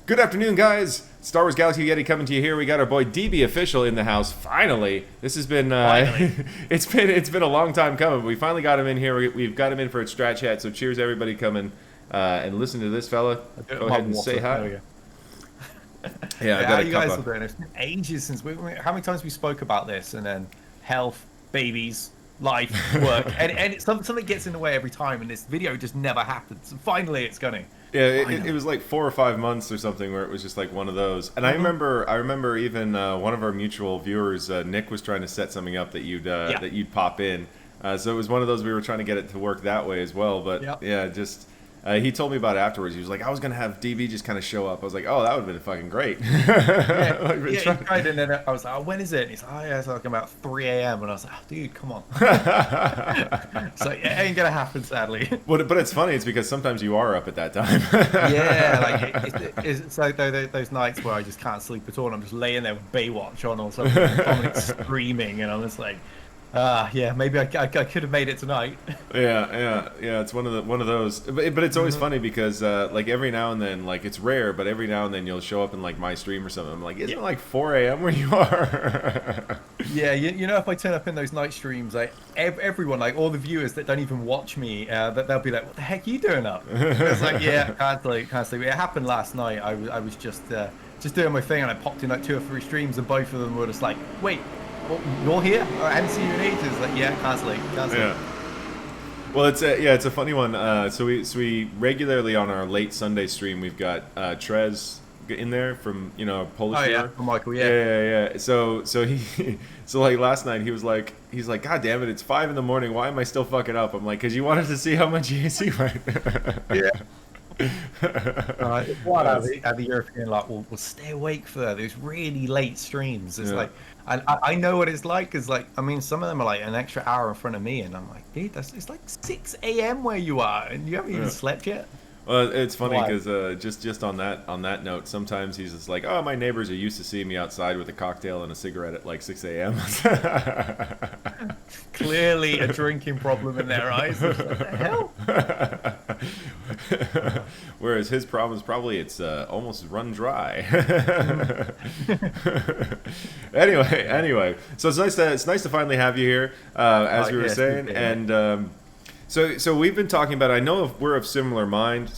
Good afternoon, guys. Star Wars Galaxy Yeti coming to you here. We got our boy DBofficial in the house. Finally, this has been Finally. it's been a long time coming. But we finally got him in here. We've got him in for a Strat Chat. So cheers, everybody, coming and listen to this fella. Go ahead and say hi. There we go. Yeah, I How got you a guys cup are of. doing? It's been ages since how many times we spoke about this, and then health, babies, life, work, and something gets in the way every time, and this video just never happens. And finally, it's going. Yeah, it was like 4 or 5 months or something where it was just like one of those. And I remember even one of our mutual viewers, Nick, was trying to set something up that you'd pop in. So it was one of those we were trying to get it to work that way as well. But yeah, just he told me about it afterwards. He was like, I was gonna have DB just kind of show up. I was like, oh, that would have been fucking great. He tried, and then I was like, oh, when is it? And he's like, oh, yeah, it's like about 3 a.m. And I was like, oh, dude, come on. So it ain't gonna happen, sadly. But it's funny. It's because sometimes you are up at that time. Yeah, like it's like those nights where I just can't sleep at all. And I'm just laying there with Baywatch on or something, Dominic screaming, and I'm just like, yeah, maybe I could have made it tonight. Yeah. It's one of those. But it's always funny because like every now and then, like it's rare, but every now and then you'll show up in like my stream or something. I'm like, isn't it like 4 a.m. where you are? Yeah, you know, if I turn up in those night streams, like everyone, like all the viewers that don't even watch me, that they'll be like, "What the heck are you doing up?" It's like, yeah, can't sleep. It happened last night. I was just doing my thing, and I popped in like 2 or 3 streams, and both of them were just like, "Wait, what, you're here? I haven't seen you in ages." Like, yeah, can't sleep. Yeah. Well, it's a funny one. So we regularly on our late Sunday stream we've got Trez in there from Polish. Oh yeah, from Michael. Yeah. So he so like last night he's like, God damn it, it's 5 in the morning. Why am I still fucking up? I'm like, because you wanted to see how much AC went. Yeah. What at the European lot will stay awake for those really late streams. It's like, I know what it's like. Cause like, I mean, some of them are like an extra hour in front of me, and I'm like, dude, it's like 6 a.m. where you are, and you haven't even slept yet. Well, it's funny because just on that note, sometimes he's just like, oh, my neighbors are used to seeing me outside with a cocktail and a cigarette at like 6 a.m. Clearly a drinking problem in their eyes. What the hell? Whereas his problem is probably it's almost run dry. Anyway, so it's nice to finally have you here, as we were saying, and. So we've been talking about. I know we're of similar mind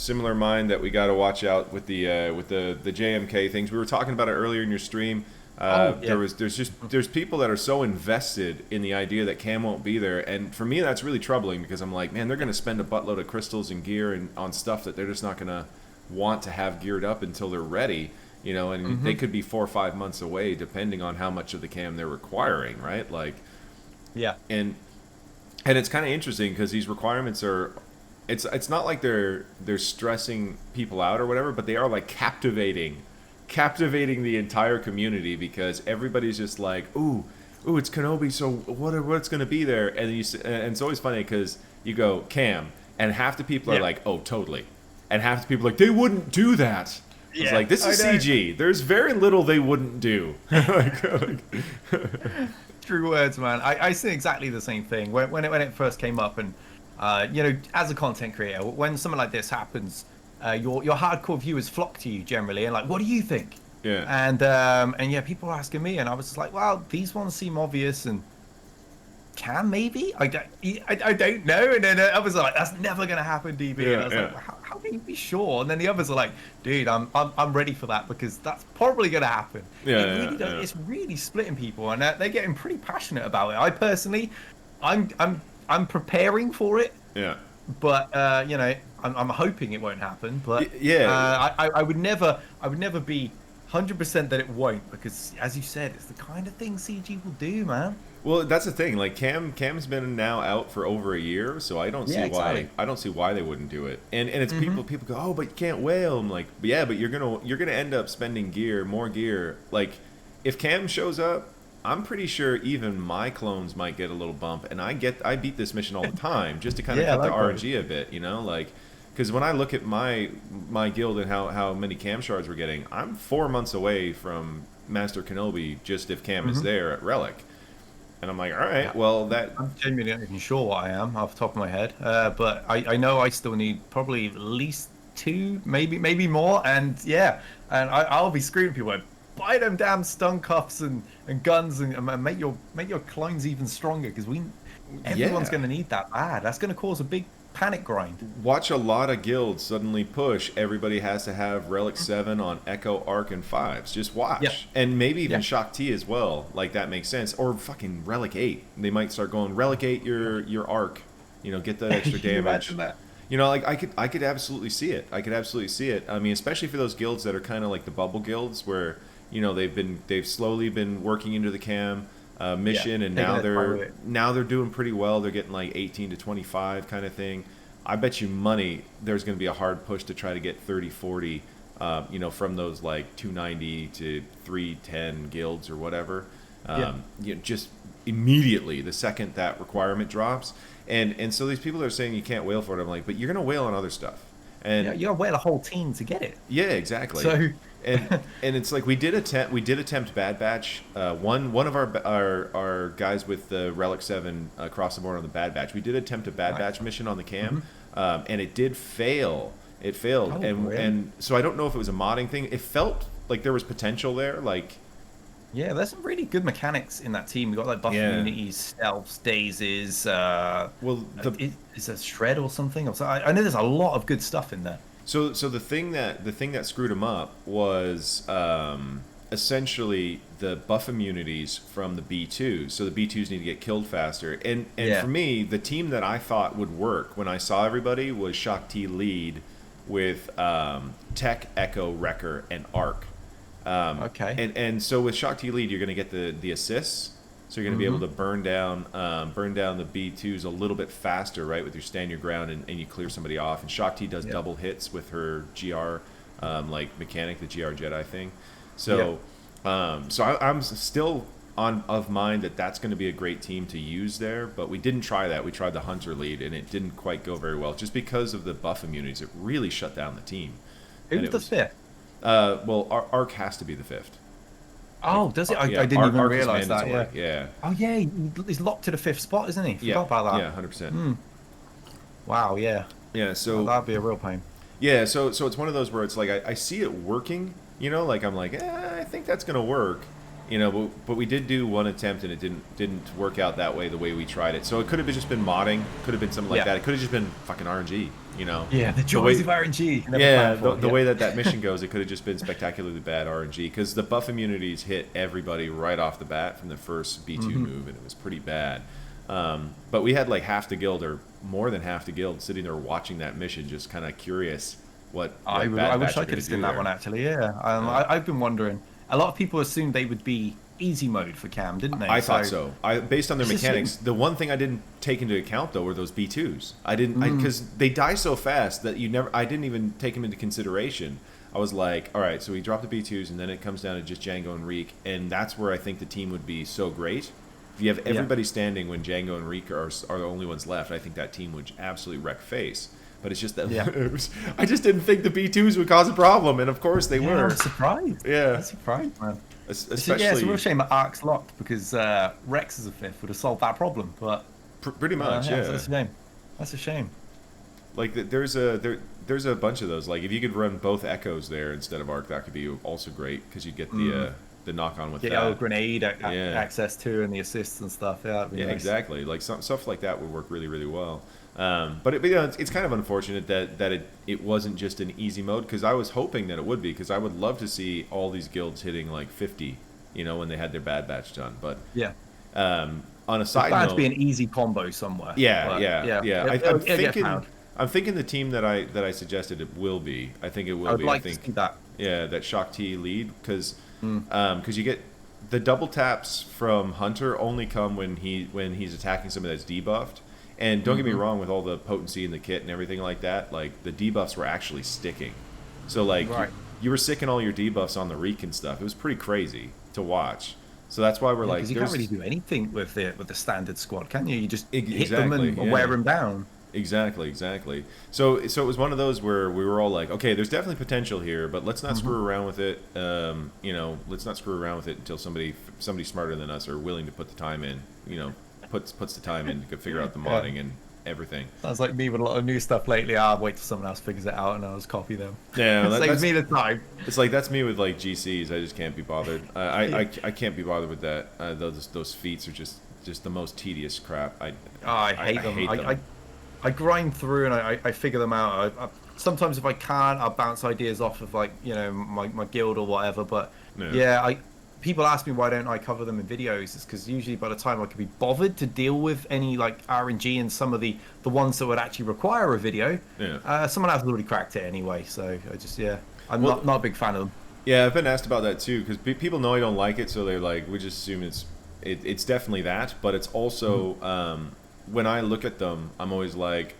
that we got to watch out with the JMK things. We were talking about it earlier in your stream. There's people that are so invested in the idea that Cam won't be there, and for me that's really troubling because I'm like, man, they're going to spend a buttload of crystals and gear and on stuff that they're just not going to want to have geared up until they're ready. And they could be 4 or 5 months away depending on how much of the Cam they're requiring, right? Like, yeah, and it's kind of interesting because these requirements are, it's not like they're stressing people out or whatever, but they are like captivating the entire community because everybody's just like, ooh, it's Kenobi, so what's going to be there? And and it's always funny because you go Cam, and half the people are like, oh, totally, and half the people are like, they wouldn't do that. It's like, this is CG. There's very little they wouldn't do. True words, man. I see exactly the same thing when it first came up, and as a content creator, when something like this happens, your hardcore viewers flock to you generally, and like, what do you think? Yeah. And yeah, people are asking me, and I was just like, well, these ones seem obvious, and maybe I don't know, and then others are like, that's never gonna happen, DB. And I was like, how can you be sure? And then the others are like, dude, I'm ready for that because that's probably gonna happen. It's really splitting people, and they're getting pretty passionate about it. I personally, I'm preparing for it. Yeah. But I'm hoping it won't happen. But I would never be 100% that it won't, because as you said, it's the kind of thing CG will do, man. Well, that's the thing. Like Cam's been now out for over a year, so I don't see why they wouldn't do it. And it's people go, oh, but you can't whale. I'm like, yeah, but you're gonna end up spending more gear. Like, if Cam shows up, I'm pretty sure even my clones might get a little bump. And I beat this mission all the time just to kind of cut the RNG a bit, like. Because when I look at my guild and how many Cam shards we're getting, I'm 4 months away from Master Kenobi just if Cam is there at Relic. And I'm like, all right, well, I'm genuinely not even sure what I am off the top of my head. But I know I still need probably at least 2, maybe more. And yeah, and I'll be screaming people like, buy them damn stun cuffs and guns and make your clones even stronger, because everyone's going to need that bad. That's going to cause a big panic grind. Watch a lot of guilds suddenly push. Everybody has to have Relic 7 on Echo, Arc, and 5s. Just watch. Yep. And maybe even Shock T as well. Like, that makes sense. Or fucking Relic 8. They might start going, Relic 8 your Arc. You know, get that extra damage. Imagine that. You know, like, I could absolutely see it. I mean, especially for those guilds that are kind of like the bubble guilds where, you know, they've slowly been working into the cam mission, and now they're doing pretty well. They're getting like 18 to 25 kind of thing. I bet you money there's going to be a hard push to try to get 30, 40, you know, from those like 290 to 310 guilds or whatever. You know, just immediately the second that requirement drops. And so these people are saying you can't whale for it. I'm like, but you're going to whale on other stuff. And you gotta whale a whole team to get it. Yeah, exactly. So and it's like we did attempt Bad Batch. One of our guys with the Relic 7 across the board on the Bad Batch. We did attempt a Bad Batch mission on the cam, and it did fail. It failed, and so I don't know if it was a modding thing. It felt like there was potential there, like. Yeah, there's some really good mechanics in that team. We got like buff immunities, stealths, dazes. Is a shred or something? I know there's a lot of good stuff in there. So the thing that screwed him up was essentially the buff immunities from the B2s. So the B2s need to get killed faster. And for me, the team that I thought would work when I saw everybody was Shock T lead with Tech, Echo, Wrecker, and Arc. And so with Shock T lead, you're going to get the assists, so you're going to be able to burn down the B2s a little bit faster, right? With your stand your ground and you clear somebody off. And Shock T does double hits with her GR like mechanic, the GR Jedi thing. So I'm still of mind that that's going to be a great team to use there, but we didn't try that. We tried the Hunter lead, and it didn't quite go very well, just because of the buff immunities. It really shut down the team. Who's the fifth? Well, Arc has to be the fifth. Oh, does it? I didn't even realize that. Yeah. Oh, yeah. He's locked to the 5th spot, isn't he? Forgot about that. Yeah, 100%. Wow, yeah. Yeah, so... that'd be a real pain. Yeah, so it's one of those where it's like, I see it working, you know? Like, I'm like, I think that's going to work. You know, but we did do one attempt, and it didn't work out that way, the way we tried it. So it could have just been modding. Could have been something like that. It could have just been fucking RNG, you know? Yeah, the joys of RNG. The way that mission goes, it could have just been spectacularly bad RNG, because the buff immunities hit everybody right off the bat from the first B2 move, and it was pretty bad. But we had like half the guild, or more than half the guild, sitting there watching that mission, just kind of curious what I wish I could have seen that one, actually, yeah. I've been wondering. A lot of people assumed they would be easy mode for Cam, didn't they? I thought so. Based on their mechanics. The one thing I didn't take into account, though, were those B2s. I didn't, because they die so fast that I didn't even take them into consideration. I was like, all right, so we drop the B2s, and then it comes down to just Django and Reek, and that's where I think the team would be so great. If you have everybody standing when Django and Reek are the only ones left, I think that team would absolutely wreck face. But it's just that I just didn't think the B2s would cause a problem, and of course they were. I'm surprised. Yeah. I'm surprised, man. Especially, it's a real shame that Arc's locked, because Rex as a 5th would have solved that problem. But pretty much, yeah. That's a shame. That's a shame. Like there's a bunch of those. Like if you could run both Echoes there instead of Arc, that could be also great, because you'd get the knock on with that. Grenade access to, and the assists and stuff. Yeah, that'd be nice. Exactly. Like stuff like that would work really, really well. But you know, it's kind of unfortunate that it wasn't just an easy mode, because I was hoping that it would be, because I would love to see all these guilds hitting like 50, you know, when they had their Bad Batch done. But on a side note, it's bound to be an easy combo somewhere. I'm thinking the team that I suggested it will be. I think it will be. I think to see that. Yeah, that Shock T lead, because you get the double taps from Hunter only come when he's attacking somebody that's debuffed. And don't get me wrong, with all the potency in the kit and everything like that, like the debuffs were actually sticking. So like you were sicking all your debuffs on the Reek and stuff. It was pretty crazy to watch. So that's why we're like, because you can't really do anything with the standard squad, can you? You just hit them and wear them down. Exactly. So it was one of those where we were all like, okay, there's definitely potential here, but let's not screw around with it. You know, let's not screw around with it until somebody smarter than us are willing to put the time in. You know, puts the time in to figure out the modding everything. Sounds like me with a lot of new stuff lately. I'll wait till someone else figures it out and I'll just copy them. Yeah, Saves me the time. It's like that's me with like GCs. I just can't be bothered. I can't be bothered with that. Those feats are just the most tedious crap. I hate them. I grind through and I figure them out. Sometimes if I can't, I'll bounce ideas off of like my guild or whatever. But people ask me why don't I cover them in videos. It's because usually by the time I could be bothered to deal with any like RNG and some of the ones that would actually require a video, someone else has already cracked it anyway. So I just I'm not a big fan of them. Yeah, I've been asked about that too because people know I don't like it, so they're like, we just assume it's definitely that, but it's also when I look at them, I'm always like,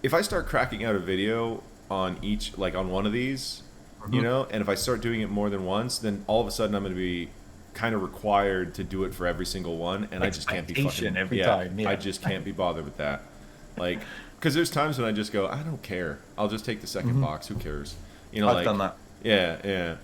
if I start cracking out a video on each, like on one of these, and if I start doing it more than once, then all of a sudden I'm going to be kind of required to do it for every single one, and I just can't be fucking every time. Yeah. I just can't be bothered with that, like, because there's times when I just go, I don't care, I'll just take the second box, who cares, I've done that. Yeah.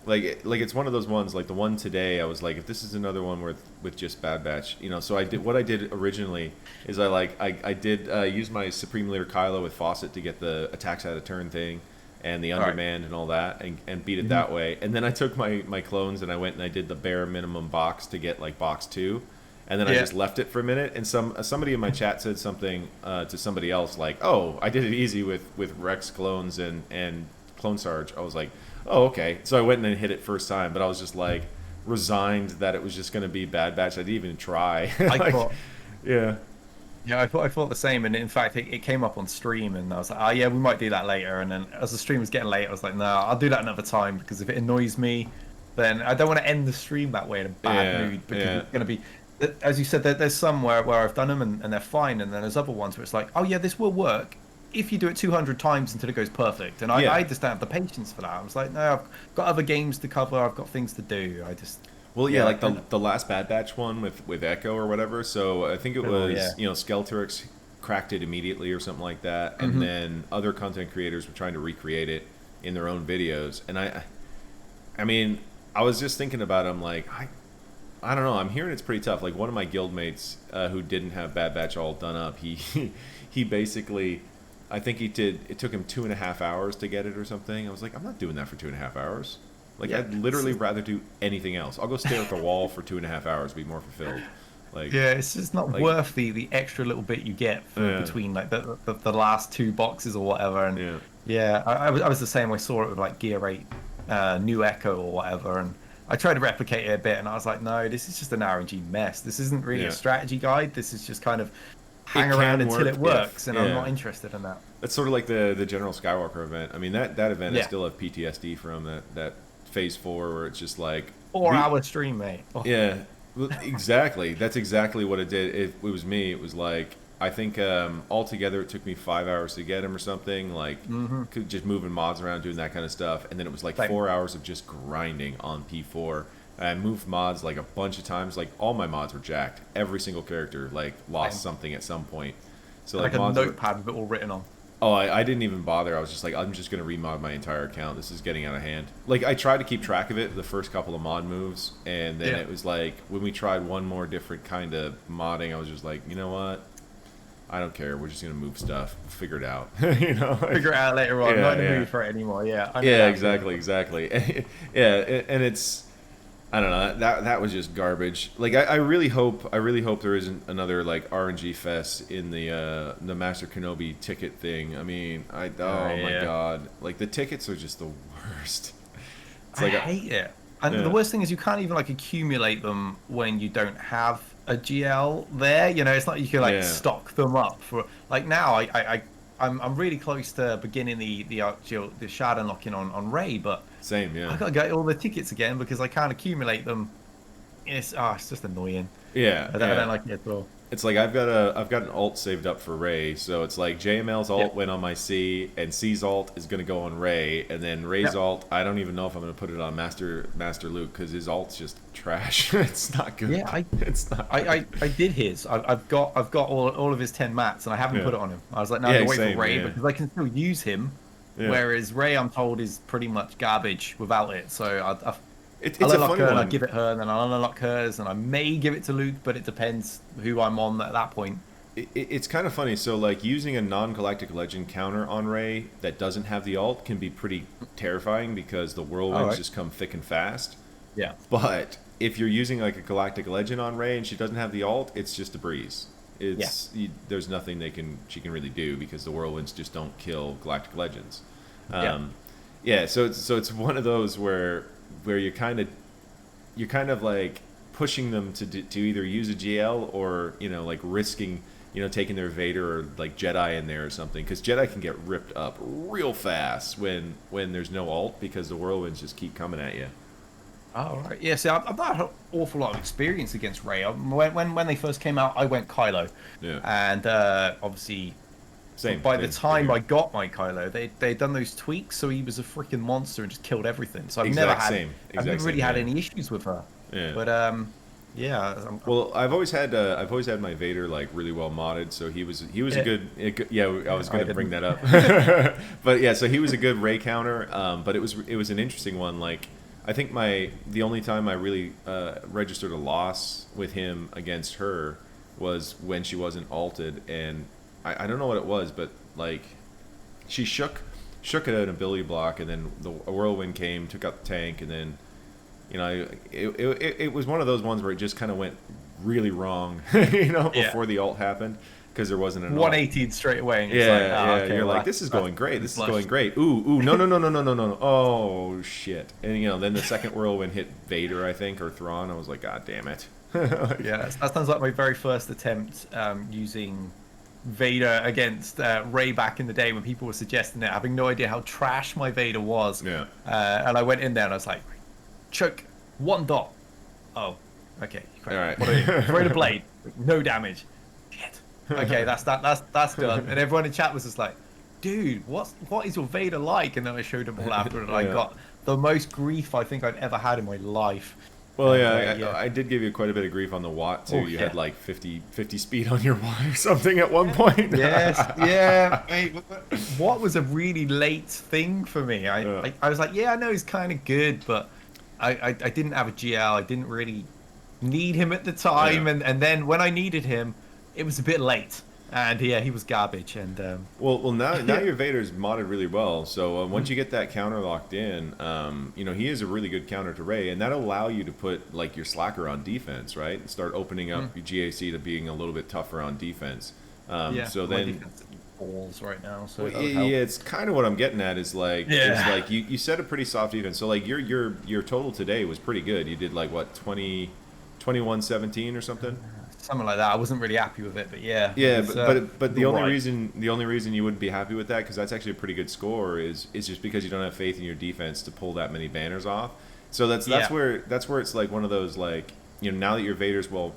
Like it's one of those ones, like the one today, I was like, if this is another one with just Bad Batch, so I did what I did originally is I did use my Supreme Leader Kylo with Fawcett to get the attacks out of turn thing and the undermanned and all that and beat it that way. And then I took my clones and I went and I did the bare minimum box to get like box 2. And then I just left it for a minute, and somebody in my chat said something to somebody else like, oh, I did it easy with Rex clones and Clone Sarge. I was like, oh, okay. So I went and hit it first time, but I was just like resigned that it was just going to be Bad Batch. I didn't even try. I thought, yeah, I thought the same. And in fact, it came up on stream, and I was like, oh yeah, we might do that later. And then as the stream was getting late, I was like, no, I'll do that another time because if it annoys me, then I don't want to end the stream that way in a bad mood because it's going to be. As you said, there's some where I've done them and they're fine, and then there's other ones where it's like, oh yeah, this will work if you do it 200 times until it goes perfect. And I just don't have the patience for that. I was like, no, I've got other games to cover, I've got things to do. Like the last Bad Batch one with Echo or whatever. So I think it was Skelterix cracked it immediately or something like that, and then other content creators were trying to recreate it in their own videos. And I mean, I was just thinking about it, I'm like, I don't know. I'm hearing it's pretty tough. Like one of my guildmates who didn't have Bad Batch all done up, he basically, I think it took him 2.5 hours to get it or something. I was like, I'm not doing that for 2.5 hours. Like I'd literally rather do anything else. I'll go stare at the wall for 2.5 hours, be more fulfilled. Like it's just not worth the extra little bit you get between like the last 2 boxes or whatever. And I was the same. I saw it with like Gear 8, New Echo or whatever, and I tried to replicate it a bit, and I was like, no, this is just an RNG mess. This isn't really a strategy guide. This is just kind of hang around until it works, and I'm not interested in that. That's sort of like the General Skywalker event. I mean, that event I still have PTSD from that Phase 4 where it's just like 4-hour stream, mate. Oh. Yeah, exactly. That's exactly what it did. It was me. It was like, I think altogether it took me 5 hours to get him or something, like just moving mods around, doing that kind of stuff, and then it was like 4 hours of just grinding on P4. I moved mods like a bunch of times. Like all my mods were jacked. Every single character like lost something at some point. So like a notepad with it all written on. Oh, I didn't even bother. I was just like, I'm just gonna remod my entire account. This is getting out of hand. Like I tried to keep track of it the first couple of mod moves, and then it was like when we tried one more different kind of modding, I was just like, you know what? I don't care. We're just gonna move stuff. We'll figure it out. Figure it out later on. Not in the mood for it anymore. Exactly. And it's, I don't know. That was just garbage. Like I really hope there isn't another like RNG fest in the Master Kenobi ticket thing. I mean, my god, like the tickets are just the worst. It's like I hate it. And the worst thing is you can't even like accumulate them when you don't have a GL there. It's not you can like stock them up for like now. I'm really close to beginning the shard unlocking on Rey, but same, I gotta get all the tickets again because I can't accumulate them. It's just annoying. Yeah, I don't like it at all. It's like I've got an alt saved up for Rey, so it's like JML's alt went on my C, and C's alt is gonna go on Rey, and then Rey's alt, I don't even know if I'm gonna put it on Master Luke because his alt's just trash. It's not good. Yeah, I did his. I've got all of his 10 mats, and I haven't put it on him. I was like, no, I'm gonna wait for Rey because I can still use him. Yeah. Whereas Rey, I'm told, is pretty much garbage without it. So it's I'll a unlock funny her, one. and I give it her, and then I'll unlock hers, and I may give it to Luke, but it depends who I'm on at that point. it's kind of funny. So like using a non-galactic legend counter on Rey that doesn't have the ult can be pretty terrifying because the whirlwinds just come thick and fast. Yeah. But if you're using like a galactic legend on Rey and she doesn't have the ult, it's just a breeze. There's nothing she can really do because the whirlwinds just don't kill galactic legends. So it's one of those where you're kind of like pushing them to either use a GL or like risking taking their Vader or like Jedi in there or something, because Jedi can get ripped up real fast when there's no ult because the whirlwinds just keep coming at you. Oh, right. Yeah, see, I've not had an awful lot of experience against Rey. When they first came out, I went Kylo. Yeah. And obviously, by the time I got my Kylo, they'd done those tweaks, so he was a freaking monster and just killed everything. So I've never really had any issues with her. Yeah. But well, I've always had my Vader like really well modded, so he was a good. I was going to bring that up, but yeah, so he was a good Rey counter. But it was an interesting one. Like, I think the only time I really registered a loss with him against her was when she wasn't ulted, and I don't know what it was, but like she shook at an ability block, and then a whirlwind came, took out the tank, and then it was one of those ones where it just kind of went really wrong, before the ult happened, because there wasn't an 118 straight away. And okay, you're like, this is going great. This is going great. Ooh, no. Oh shit! And then the second whirlwind hit Vader, I think, or Thrawn. I was like, God damn it. Yeah, that sounds like my very first attempt using Vader against Rey back in the day when people were suggesting it, having no idea how trash my Vader was. Yeah. And I went in there and I was like, choke, 1 dot. Oh, okay. All right. Throw the blade. No damage. Shit. Okay, that's done. And everyone in chat was just like, dude, what is your Vader like? And then I showed them all after, and I got the most grief I think I've ever had in my life. Well, I did give you quite a bit of grief on the Watt too. You had like 50 speed on your Watt or something at one point. Yes, yeah. Watt was a really late thing for me. I was like, I know he's kind of good, but I didn't have a GL. I didn't really need him at the time, and then when I needed him, it was a bit late. And he was garbage. And well, now your Vader's modded really well. So once you get that counter locked in, he is a really good counter to Rey, and that'll allow you to put like your slacker on defense, right, and start opening up your GAC to being a little bit tougher on defense. So then balls right now. So it's kind of what I'm getting at is like you set a pretty soft defense. So like your total today was pretty good. You did like what 21-17 or something. Something like that. I wasn't really happy with it, but yeah. Yeah, but the only reason you wouldn't be happy with that, because that's actually a pretty good score, is just because you don't have faith in your defense to pull that many banners off. So that's where it's like one of those, like, now that your Vader's well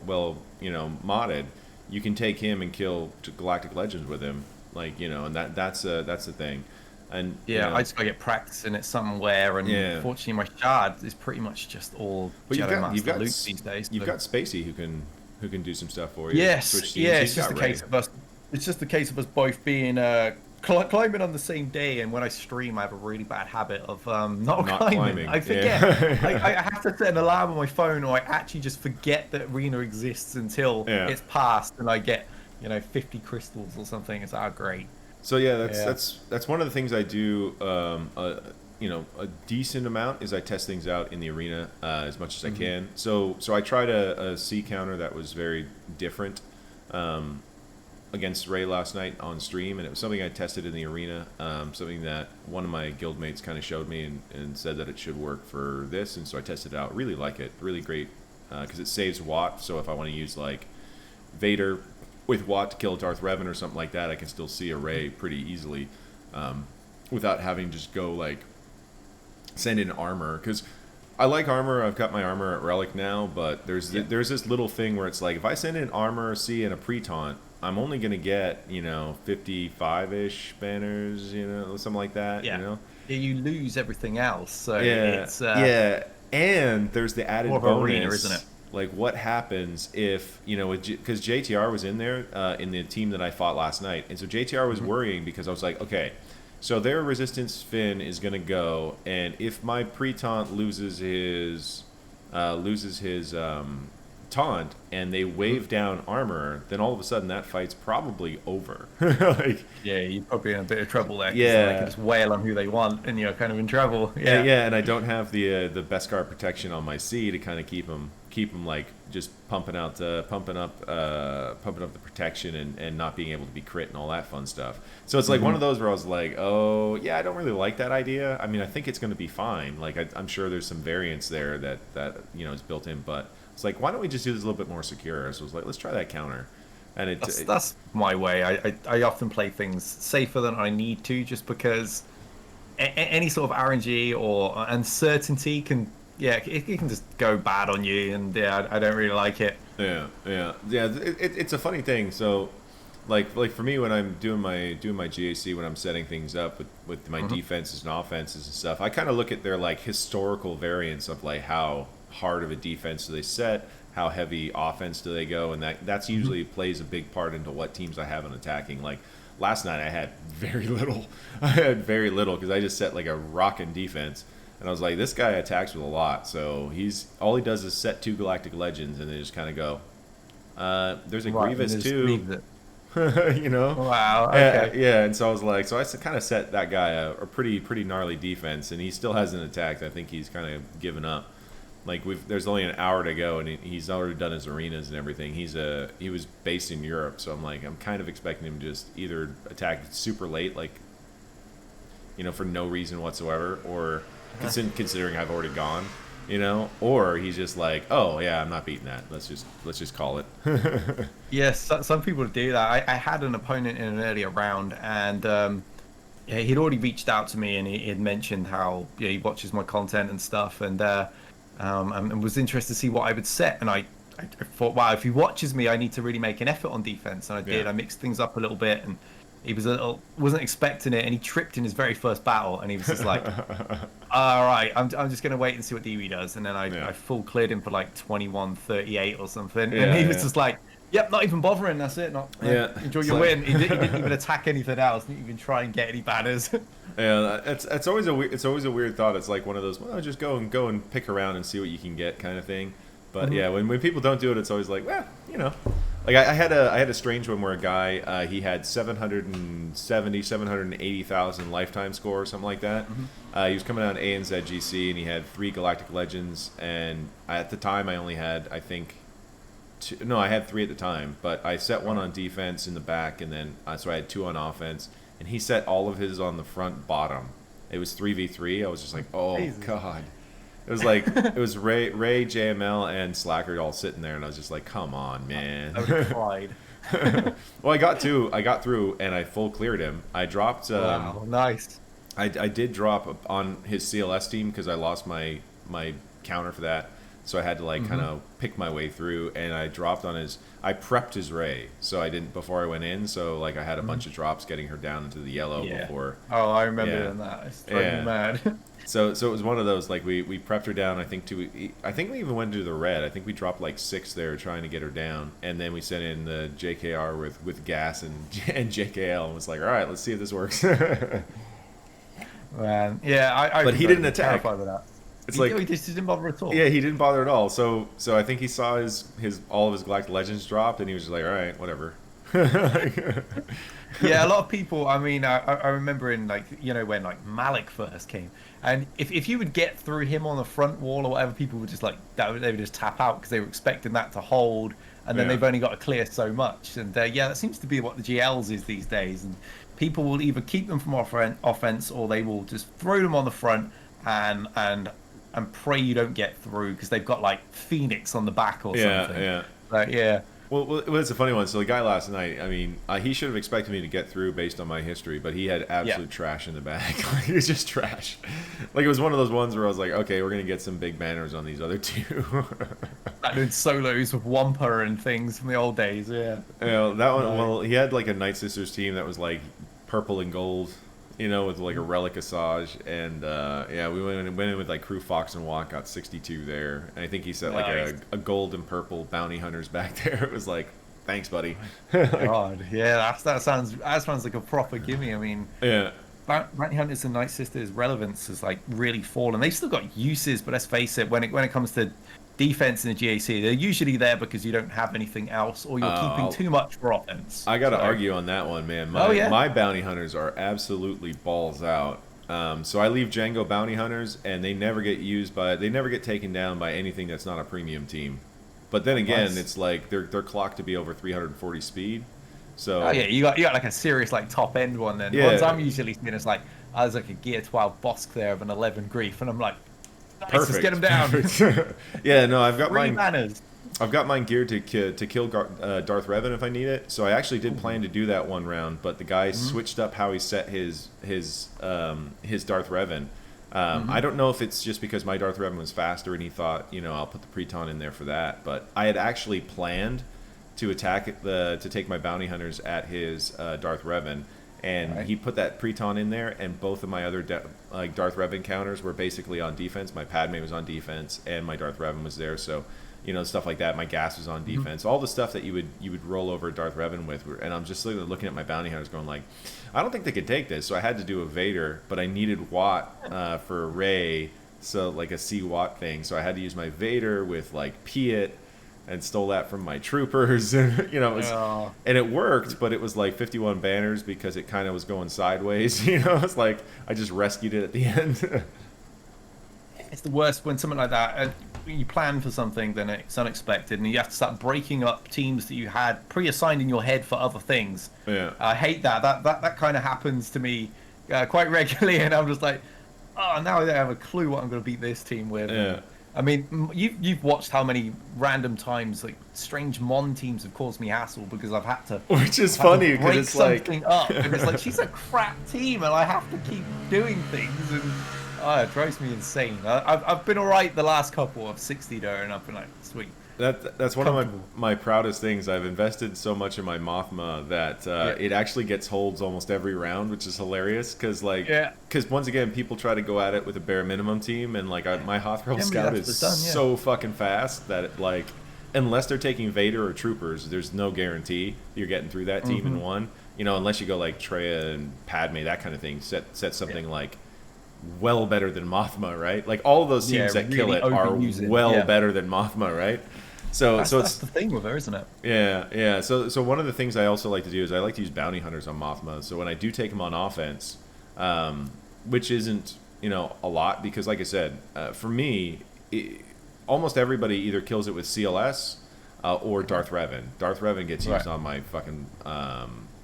modded, you can take him and kill Galactic Legends with him, like, and that's the thing. And I just gotta get practice in it somewhere, and unfortunately my shard is pretty much just all Jedi Master loot these days. You've got Spacey who can do some stuff for you. Yes, it's just the case of us. It's just the case of us both being climbing on the same day. And when I stream, I have a really bad habit of not climbing. I forget. I have to set an alarm on my phone, or I actually just forget that arena exists until it's passed, and I get 50 crystals or something. It's great. So that's one of the things I do. A decent amount is I test things out in the arena as much as I can. So I tried a C counter that was very different against Rey last night on stream, and it was something I tested in the arena, something that one of my guildmates kind of showed me and said that it should work for this, and so I tested it out. Really like it, really great, because it saves Watt, so if I want to use like Vader with Watt to kill Darth Revan or something like that, I can still see a Rey pretty easily without having to just go like send in armor, because I like armor. I've got my armor at Relic now, but there's this little thing where it's like, if I send in armor C and a pre-taunt, I'm only gonna get 55-ish banners, something like that. You lose everything else. So it's and there's the added bonus, arena, isn't it? Like, what happens if because JTR was in there in the team that I fought last night, and so JTR was worrying, because I was like, okay, so their resistance fin is gonna go, and if my pre-taunt loses his taunt and they wave down armor, then all of a sudden that fight's probably over. Like, yeah, you're probably in a bit of trouble there. Yeah, they can just wail on who they want, and you're kind of in trouble. Yeah, and I don't have the Beskar protection on my C to kind of keep them like just pumping up the protection and not being able to be crit and all that fun stuff. So it's like one of those where I was like, oh yeah, I don't really like that idea. I mean, I think it's going to be fine. Like I'm sure there's some variance there that is built in, but it's like, why don't we just do this a little bit more secure? So I was like, let's try that counter. And that's my way. I often play things safer than I need to, just because any sort of RNG or uncertainty can, it can just go bad on you, and I don't really like it. Yeah. It's a funny thing. So, like for me, when I'm doing my GAC, when I'm setting things up with my defenses and offenses and stuff, I kind of look at their like historical variance of like how hard of a defense do they set, how heavy offense do they go, and that's usually plays a big part into what teams I have on attacking. Like last night I had very little because I just set like a rockin' defense, and I was like, this guy attacks with a lot, so all he does is set 2 Galactic Legends and they just kind of go, there's a Grievous too. Wow. Okay. Yeah, and so I was like, so I kind of set that guy a pretty gnarly defense, and he still hasn't attacked. I think he's kind of given up. Like there's only an hour to go, and he's already done his arenas and everything. He was based in Europe, so I'm kind of expecting him to just either attack super late, like for no reason whatsoever, or considering I've already gone, or he's just like, oh yeah, I'm not beating that. Let's just call it. Yes, some people do that. I had an opponent in an earlier round, and he'd already reached out to me, and he had mentioned how he watches my content and stuff, and was interested to see what I would set. And I thought, wow, if he watches me, I need to really make an effort on defense. And I did. I mixed things up a little bit, and he wasn't expecting it, and he tripped in his very first battle, and he was just like, all right, I'm just going to wait and see what DB does. And then I full cleared him for like 21-38 or something. And he was just like, yep, not even bothering, that's it. Enjoy your win. He didn't even attack anything else, didn't even try and get any banners. Yeah, it's always a weird thought. It's like one of those, well, just go and pick around and see what you can get kind of thing. But yeah, when people don't do it, it's always like, well, like I had a strange one where a guy he had 780,000 lifetime score or something like that. He was coming out in ANZ GC, and he had 3 Galactic Legends, and at the time I only had, I think, I had 3 at the time, but I set 1 on defense in the back, and then so I had 2 on offense, and he set all of his on the front bottom. It was 3v3. I was just like, oh god. It was like it was Ray, JML, and Slacker all sitting there, and I was just like, come on, man. I would have cried. Well, I got through, and I full cleared him. I dropped. Wow, nice. I did drop on his CLS team because I lost my counter for that. So I had to kind of pick my way through, and I dropped on I prepped his Ray, so I didn't before I went in. So I had a bunch of drops getting her down into the yellow before. Oh, I remember doing that. It's driving me mad. So it was one of those, like we prepped her down. I think we even went to the red. I think we dropped like 6 there trying to get her down, and then we sent in the JKR with gas and JKL, and was like, all right, let's see if this works. Man, yeah, but he didn't attack. With that. He just didn't bother at all. Yeah, he didn't bother at all. So I think he saw all of his Galactic Legends dropped, and he was just like, all right, whatever. Yeah, a lot of people. I mean, I remember in when Malik first came, and if you would get through him on the front wall or whatever, people would just they would just tap out because they were expecting that to hold, and then they've only got to clear so much. And that seems to be what the GLs is these days. And people will either keep them from offense, or they will just throw them on the front and pray you don't get through because they've got like Phoenix on the back or something. Yeah. Well, it's a funny one. So the guy last night, I mean, he should have expected me to get through based on my history, but he had absolute trash in the bag. He was just trash. Like it was one of those ones where I was like, okay, we're gonna get some big banners on these other 2. Doing solos with Wampa and things from the old days. Yeah. Yeah, that one. Well, he had like a Night Sisters team that was like purple and gold. With like a Relic Asajj, and we went in with like Crew Fox and Watt, got 62 there, and I think he set like a gold and purple bounty hunters back there. It was like, thanks, buddy. God, yeah, that sounds like a proper gimme. I mean, bounty hunters and Night Sisters relevance has like really fallen. They've still got uses, but let's face it, when it comes to defense in the GAC. They're usually there because you don't have anything else, or you're keeping too much for offense. I got to argue on that one, man. My bounty hunters are absolutely balls out. So I leave Django bounty hunters, and they never get they never get taken down by anything that's not a premium team. But then again, it's like they're clocked to be over 340 speed. So you got like a serious like top end one then. Yeah. Ones I'm usually seeing is like there's like a gear 12 Bosk there of an 11 grief, and I'm like, nice, perfect. Let's get him down. Yeah, no, I've got Three mine. banners. I've got mine geared to kill Darth Revan if I need it. So I actually did plan to do that one round, but the guy switched up how he set his Darth Revan. I don't know if it's just because my Darth Revan was faster and he thought, I'll put the Preton in there for that. But I had actually planned to to take my bounty hunters at his Darth Revan, and he put that Preton in there, and both of my other Darth Revan counters were basically on defense. My Padme was on defense, and my Darth Revan was there. So, stuff like that. My gas was on defense. All the stuff that you would roll over Darth Revan with, and I'm just looking at my bounty hunters, going like, I don't think they could take this. So I had to do a Vader, but I needed Watt for Rey, so like a C Watt thing. So I had to use my Vader with like Piet, and stole that from my troopers, and and it worked, but it was like 51 banners because it kind of was going sideways. It's like I just rescued it at the end. It's the worst when something like that. You plan for something, then it's unexpected, and you have to start breaking up teams that you had pre-assigned in your head for other things. Yeah, I hate that. That kind of happens to me quite regularly, and I'm just like, oh, now I don't have a clue what I'm going to beat this team with. Yeah. I mean, you've watched how many random times like strange Mon teams have caused me hassle because I've had to. Which is funny because it's something up, and it's like she's a crap team, and I have to keep doing things, and it drives me insane. I've been alright the last couple of 60 there, and I've been like, sweet. That's one of my proudest things. I've invested so much in my Mothma that it actually gets holds almost every round, which is hilarious. Because once again, people try to go at it with a bare minimum team, and like my Hothreal Scout is so fucking fast that unless they're taking Vader or troopers, there's no guarantee you're getting through that team in one. Unless you go like Traya and Padme, that kind of thing. Set something like well better than Mothma, right? Like all of those teams that kill it are better than Mothma, right? So that's the thing with her, isn't it? Yeah. So one of the things I also like to do is I like to use bounty hunters on Mothma. So when I do take them on offense, which isn't a lot, because like I said, for me, almost everybody either kills it with CLS or Darth Revan. Darth Revan gets used on my fucking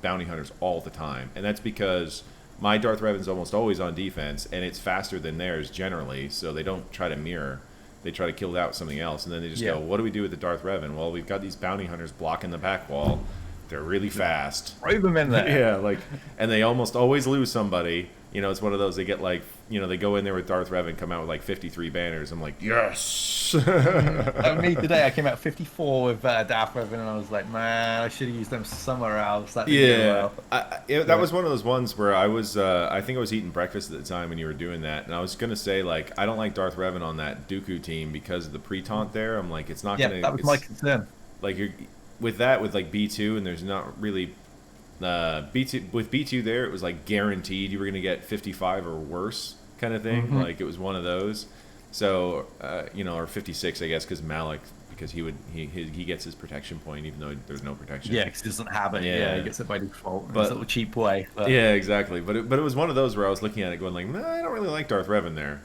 bounty hunters all the time, and that's because my Darth Revan's almost always on defense, and it's faster than theirs generally, so they don't try to mirror. They try to kill out something else, and then they just go, what do we do with the Darth Revan? Well, we've got these bounty hunters blocking the back wall. They're really fast. Throw them in there. Yeah, and they almost always lose somebody. It's one of those, they get they go in there with Darth Revan, come out with like 53 banners. I'm like, yes! Me today, I came out 54 with Darth Revan, and I was like, man, I should have used them somewhere else. That was one of those ones where I was, I think I was eating breakfast at the time when you were doing that, and I was going to say, like, I don't like Darth Revan on that Dooku team because of the pre-taunt there. I'm like, it's not going to... Yeah, that was my concern. Like, with like B2, and there's not really... B2 with B2 there, it was like guaranteed you were going to get 55 or worse kind of thing. Like it was one of those. So or 56, I guess, because Malik, because he gets his protection point even though there's no protection. Yeah, because he doesn't have it. Yeah, he gets it by default. But, it's a little cheap way. But. Yeah, exactly. But it was one of those where I was looking at it going like, nah, I don't really like Darth Revan there.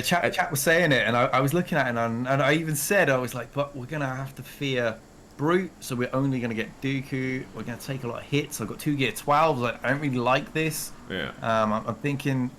Chat was saying it, and I was looking at it, and I even said, I was like, but we're gonna have to fear Brute, so we're only going to get Dooku. We're going to take a lot of hits. I've got 2 gear 12s. Like, I don't really like this. Yeah. I'm thinking,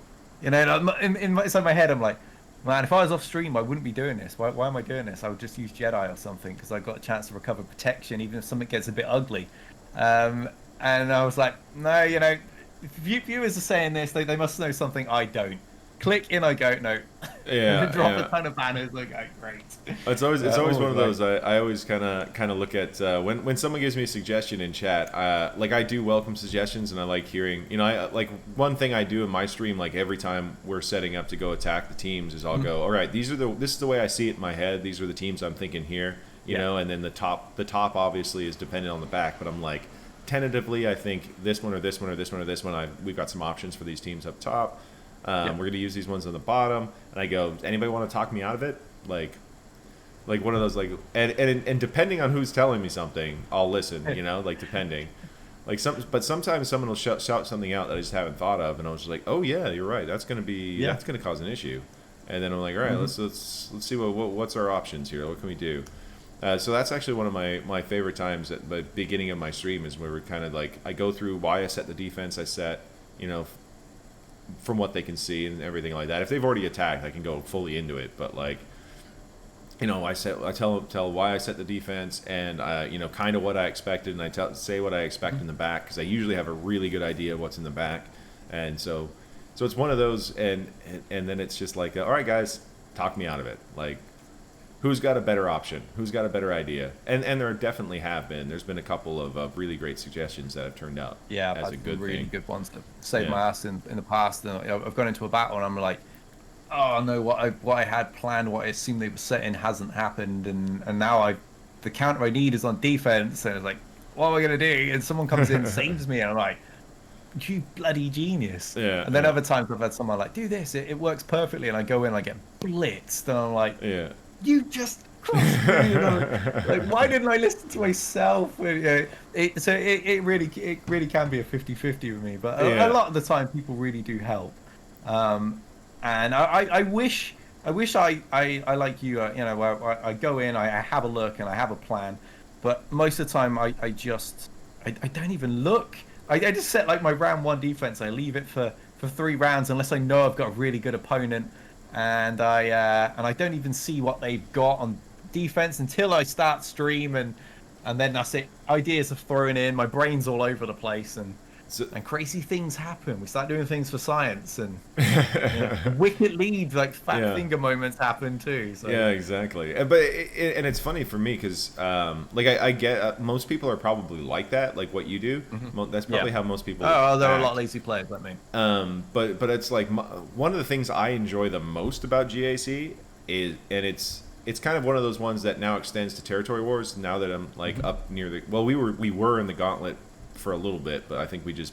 inside my head, I'm like, man, if I was off stream, I wouldn't be doing this. Why am I doing this? I would just use Jedi or something because I got a chance to recover protection, even if something gets a bit ugly. And I was like, no, if viewers are saying this, they must know something I don't. Click in, I go, no. Yeah. Drop a ton of banners, like, oh, great. It's always one of those. I always kind of look at when someone gives me a suggestion in chat. I do welcome suggestions, and I like hearing. I like one thing I do in my stream. Like every time we're setting up to go attack the teams, is I'll go, all right, this is the way I see it in my head. These are the teams I'm thinking here. And then the top obviously is dependent on the back, but I'm like, tentatively, I think this one or this one or this one or this one. We've got some options for these teams up top. We're going to use these ones on the bottom. And I go, anybody want to talk me out of it? Like one of those, like, and depending on who's telling me something, I'll listen, you know, like, depending. Like, but sometimes someone will shout something out that I just haven't thought of, and I was just like, oh, yeah, you're right. That's going to cause an issue. And then I'm like, all right, let's see what's our options here. What can we do? So that's actually one of my favorite times at the beginning of my stream is where we're kind of like, I go through why I set the defense I set, you know, from what they can see and everything like that. If they've already attacked, I can go fully into it. But, like, you know, I tell why I set the defense and, you know, kind of what I expected. And I say what I expect in the back because I usually have a really good idea of what's in the back. And so it's one of those, and then it's just like, all right, guys, talk me out of it. Like, who's got a better option? Who's got a better idea? And there definitely have been. There's been a couple of really great suggestions that have turned out as a good really thing. Good ones that saved my ass in the past. And I've gone into a battle and I'm like, oh no, what I had planned, what I assumed they were setting hasn't happened, and now the counter I need is on defense, and it's like, what am I gonna do? And someone comes in and saves me, and I'm like, you bloody genius. Yeah. And then other times I've had someone like, do this, it works perfectly, and I go in and I get blitzed, and I'm like, you just crossed me. Like, why didn't I listen to myself? So it really can be a 50-50 with me, but a lot of the time people really do help. And I wish I like you, you know, where I go in, I have a look and I have a plan, but most of the time I don't even look. I just set like my round 1 defense. I leave it for 3 rounds unless I know I've got a really good opponent, and I don't even see what they've got on defense until I start stream, and then that's it. Ideas are thrown in, my brain's all over the place, and crazy things happen. We start doing things for science, and you know, wicked leads, like fat finger moments happen too. So. Yeah, exactly. But it's funny for me because, like, I get most people are probably like that, like what you do. That's probably how most people. Oh, there are a lot of lazy players like me. But it's like one of the things I enjoy the most about GAC is, and it's kind of one of those ones that now extends to territory wars. Now that I'm like up near the, well, we were in the gauntlet for a little bit, but I think we just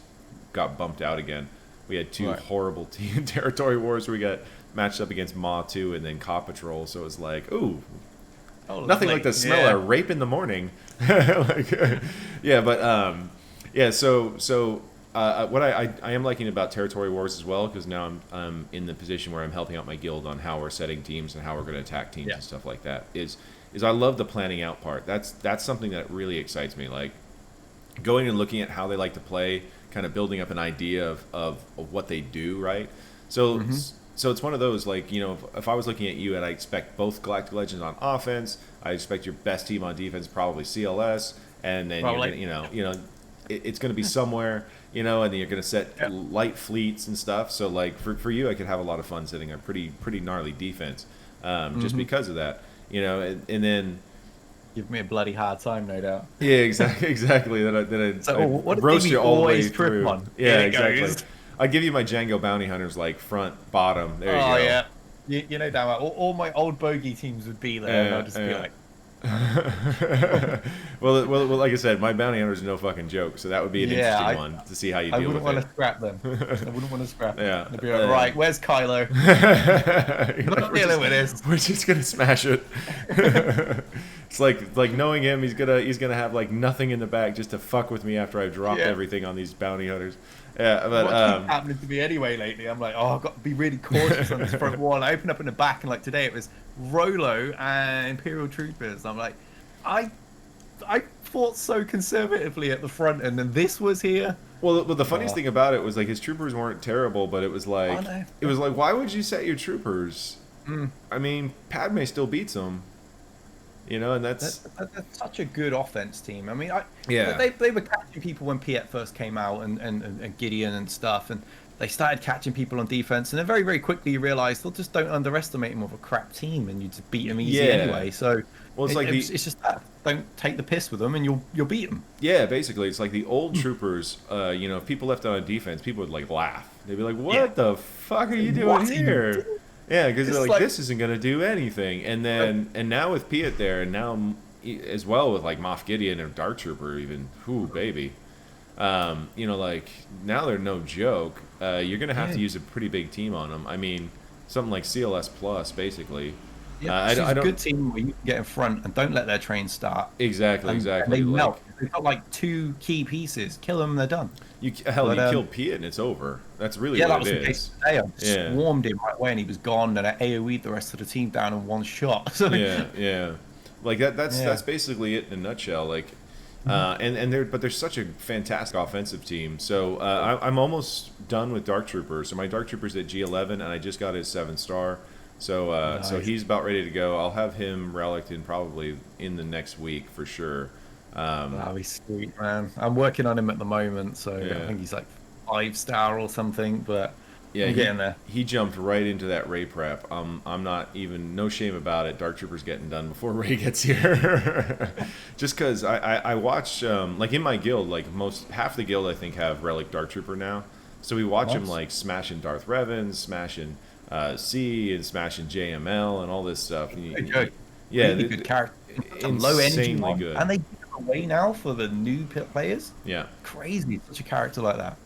got bumped out again. We had 2 horrible territory wars where we got matched up against Ma 2 and then Cop Patrol, so it was like, ooh, nothing like the smell of rape in the morning. Like, so what I am liking about territory wars as well, because now I'm in the position where I'm helping out my guild on how we're setting teams and how we're going to attack teams and stuff like that, is I love the planning out part. That's something that really excites me, like going and looking at how they like to play, kind of building up an idea of what they do, right? So so it's one of those, like, you know, if I was looking at you and I expect both Galactic Legends on offense, I expect your best team on defense probably CLS, and then you're gonna, you know it's going to be somewhere, you know, and then you're going to set light fleets and stuff. So like for you, I could have a lot of fun setting a pretty gnarly defense, just because of that, you know, and then. Give me a bloody hard time, no doubt. Yeah, exactly. That I what roast you all the way through. On? Yeah, exactly. I give you my Django bounty hunters, like front, bottom. There you go. Oh yeah, you know damn well. All my old bogey teams would be there, and I'll just be like. well, like I said, my bounty hunters are no fucking joke, so that would be an interesting one to see how you deal with it. I wouldn't want to scrap them. I wouldn't want to scrap them. Yeah. They'd be like, right, where's Kylo? I'm not dealing with this. We're just gonna smash it. It's like knowing him, he's gonna have like nothing in the bag just to fuck with me after I dropped everything on these bounty hunters. Yeah, but what keeps happening to me anyway lately? I'm like, oh, I've got to be really cautious on this front wall. And I open up in the back, and like today it was Rolo and Imperial Troopers. I'm like, I fought so conservatively at the front, and then this was here. Well, the funniest thing about it was like his troopers weren't terrible, but it was like why would you set your troopers? I mean, Padme still beats them. You know, and that's such a good offense team. I mean, they were catching people when Piet first came out, and Gideon and stuff, and they started catching people on defense, and then very, very quickly you realise they'll just don't underestimate them with a crap team, and you just beat them easy anyway. So it's just that. Don't take the piss with them, and you'll beat them. Yeah, basically, it's like the old troopers. You know, if people left on defense, people would like laugh. They'd be like, "What the fuck are you doing here?" Yeah, because they're like, this isn't going to do anything. And then, and now with Piet there, and now as well with like Moff Gideon or Dark Trooper even, whoo, baby. You know, like now they're no joke. You're gonna have to use a pretty big team on them. I mean, something like CLS plus, basically. Yeah, she's a good team where you can get in front and don't let their train start. Exactly, exactly. And they melt. They've got like 2 key pieces. Kill them, they're done. You kill Piet and it's over. That's really what it is. Yeah, that was the case today. I swarmed him right away and he was gone, and I AoE'd the rest of the team down in one shot. So, yeah. Like that's basically it in a nutshell. Like, but they're such a fantastic offensive team. So I'm almost done with Dark Trooper. So my Dark Trooper's at G11, and I just got his 7-star. So nice. So he's about ready to go. I'll have him relicked in probably in the next week for sure. That'd be sweet, man. I'm working on him at the moment, so I think he's like 5-star or something. But yeah, I'm getting there. He jumped right into that Ray prep. I'm not even no shame about it. Dark Trooper's getting done before Ray gets here. Just because I watch like in my guild, like half the guild I think have relic Dark Trooper now. So we watch him like smashing Darth Revan, smashing C, and smashing JML and all this stuff. Yeah, really good character. Low energy one. Good. And they give it away now for the new players. Yeah, crazy, such a character like that.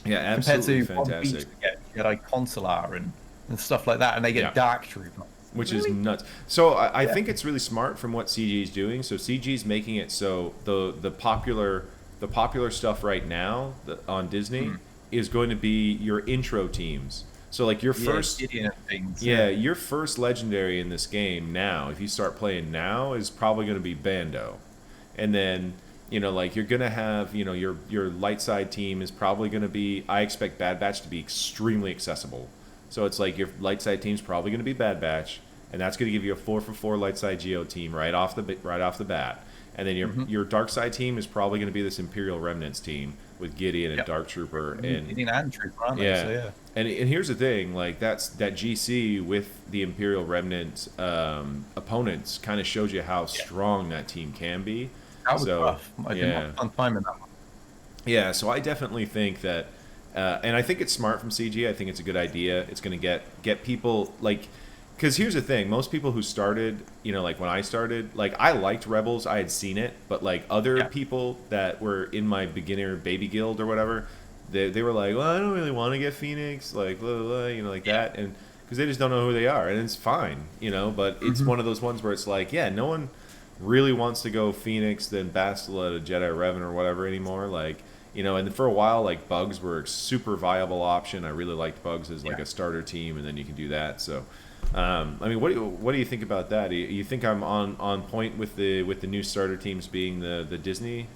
Yeah, absolutely compared to fantastic. One Beach, they get Consular and stuff like that, and they get Dark Trooper, which is nuts. So I think it's really smart from what CG is doing. So CG is making it so the popular stuff right now on Disney is going to be your intro teams. So like your first your first legendary in this game now, if you start playing now, is probably going to be Bando. And then, you know, like you're going to have, you know, your light side team is probably going to be, I expect Bad Batch to be extremely accessible. So it's like your light side team's probably going to be Bad Batch, and that's going to give you a 4-for-4 light side Geo team right off the bat. And then your dark side team is probably going to be this Imperial Remnants team with Gideon and Dark Trooper and Gideon and Trooper, aren't they? So, And here's the thing, like that GC with the Imperial Remnant opponents kind of shows you how strong that team can be. That was rough. I didn't have fun time in that one. Yeah, so I definitely think that, and I think it's smart from CG. I think it's a good idea. It's going to get people like. Because here's the thing, most people who started, you know, like when I started, like I liked Rebels, I had seen it, but like other people that were in my beginner baby guild or whatever, they were like, well, I don't really want to get Phoenix, like, blah, blah, blah, you know, like that, and because they just don't know who they are, and it's fine, you know, but it's one of those ones where it's like, yeah, no one really wants to go Phoenix, then Bastila to Jedi Revan or whatever anymore, like, you know, and for a while, like, Bugs were a super viable option. I really liked Bugs as like a starter team, and then you can do that, so... I mean, what do you think about that? You think I'm on point with the new starter teams being the Disney?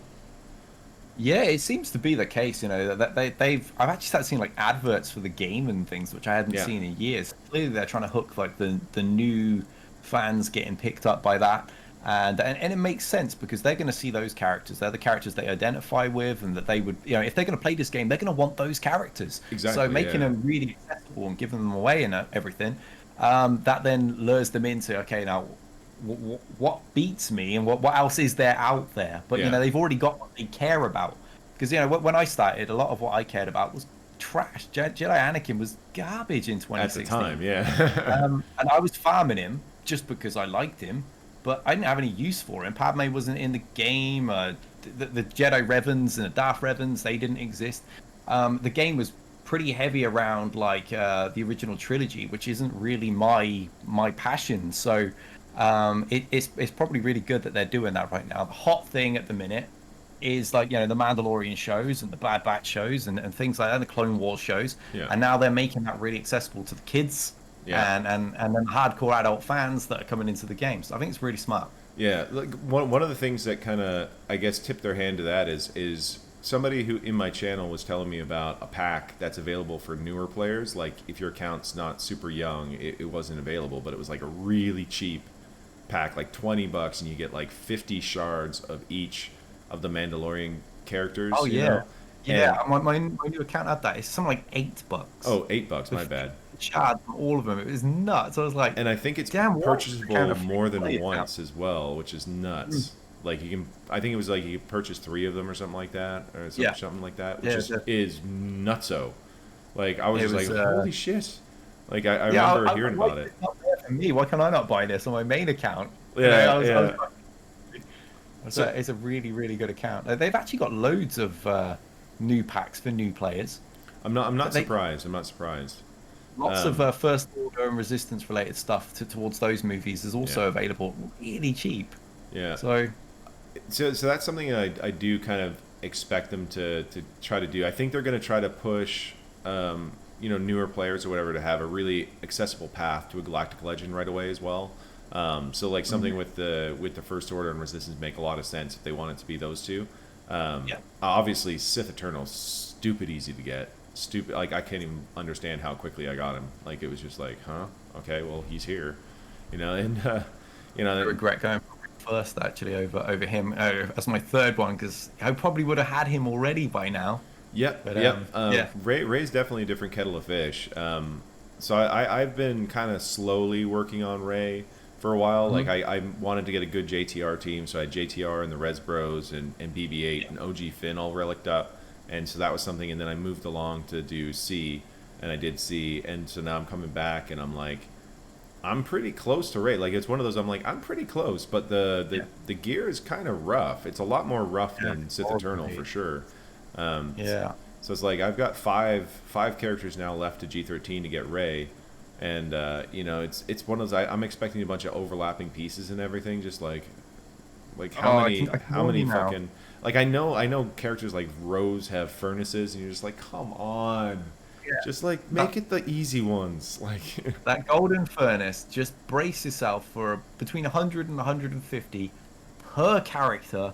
Yeah, it seems to be the case. You know that I've actually started seeing like adverts for the game and things, which I hadn't seen in years. Clearly, they're trying to hook like the new fans getting picked up by that, and it makes sense because they're going to see those characters. They're the characters they identify with, and that they would, you know, if they're going to play this game, they're going to want those characters. Exactly. So making them really accessible and giving them away and everything. That then lures them into, okay, now what beats me and what else is there out there? But, you know, they've already got what they care about. Because, you know, when I started, a lot of what I cared about was trash. Jedi Anakin was garbage in 2016. At the time, yeah. And I was farming him just because I liked him, but I didn't have any use for him. Padme wasn't in the game. The Jedi Revans and the Darth Revans, they didn't exist. The game was pretty heavy around like the original trilogy, which isn't really my passion. So it's probably really good that they're doing that right now. The hot thing at the minute is like, you know, the Mandalorian shows and the Bad Batch shows and things like that, the Clone Wars shows. And now they're making that really accessible to the kids and then hardcore adult fans that are coming into the game. So I think it's really smart. Yeah, like one of the things that kind of, I guess, tipped their hand to that is somebody who in my channel was telling me about a pack that's available for newer players. Like if your account's not super young, it wasn't available, but it was like a really cheap pack, like $20, and you get like 50 shards of each of the Mandalorian characters. Oh yeah, know? Yeah. My new account had that. It's something like $8. Oh, $8. My bad. Shards from all of them. It was nuts. I was like, and I think it's purchasable more than once as well, which is nuts. Like you can, I think it was like you could purchase 3 of them or something like that, or something like that, which is nutso. Like I was just like, holy shit! Like I remember hearing about it. It's not there for me. Why can I not buy this on my main account? It's a really, really good account. They've actually got loads of new packs for new players. I'm not surprised. I'm not surprised. Lots of First Order and Resistance related stuff towards those movies is also available really cheap. Yeah. So that's something I do kind of expect them to try to do. I think they're going to try to push newer players or whatever to have a really accessible path to a Galactic Legend right away as well. So like something with the First Order and Resistance make a lot of sense if they want it to be those two. Obviously Sith Eternal, stupid easy to get. Stupid, like I can't even understand how quickly I got him. Like it was just like, huh, okay, well he's here, and I regret going first actually over him as my third one, because I probably would have had him already by now. Ray's definitely a different kettle of fish. So I've been kind of slowly working on Ray for a while. Like I wanted to get a good JTR team, so I had JTR and the Res Bros and BB-8 and OG Finn all relicked up. And so that was something, and then I moved along to do C, and I did C, and so now I'm coming back, and I'm like, I'm pretty close to Ray. Like, it's one of those, I'm like, I'm pretty close, but the gear is kind of rough. It's a lot more rough than Sith Eternal, for sure. So it's like, I've got five characters now left to G13 to get Ray, and, it's one of those, I'm expecting a bunch of overlapping pieces and everything, just like how many fucking... Like, I know characters like Rose have furnaces, and you're just like, come on. Yeah. Just, like, make it the easy ones. Like that golden furnace, just brace yourself for between 100 and 150 per character,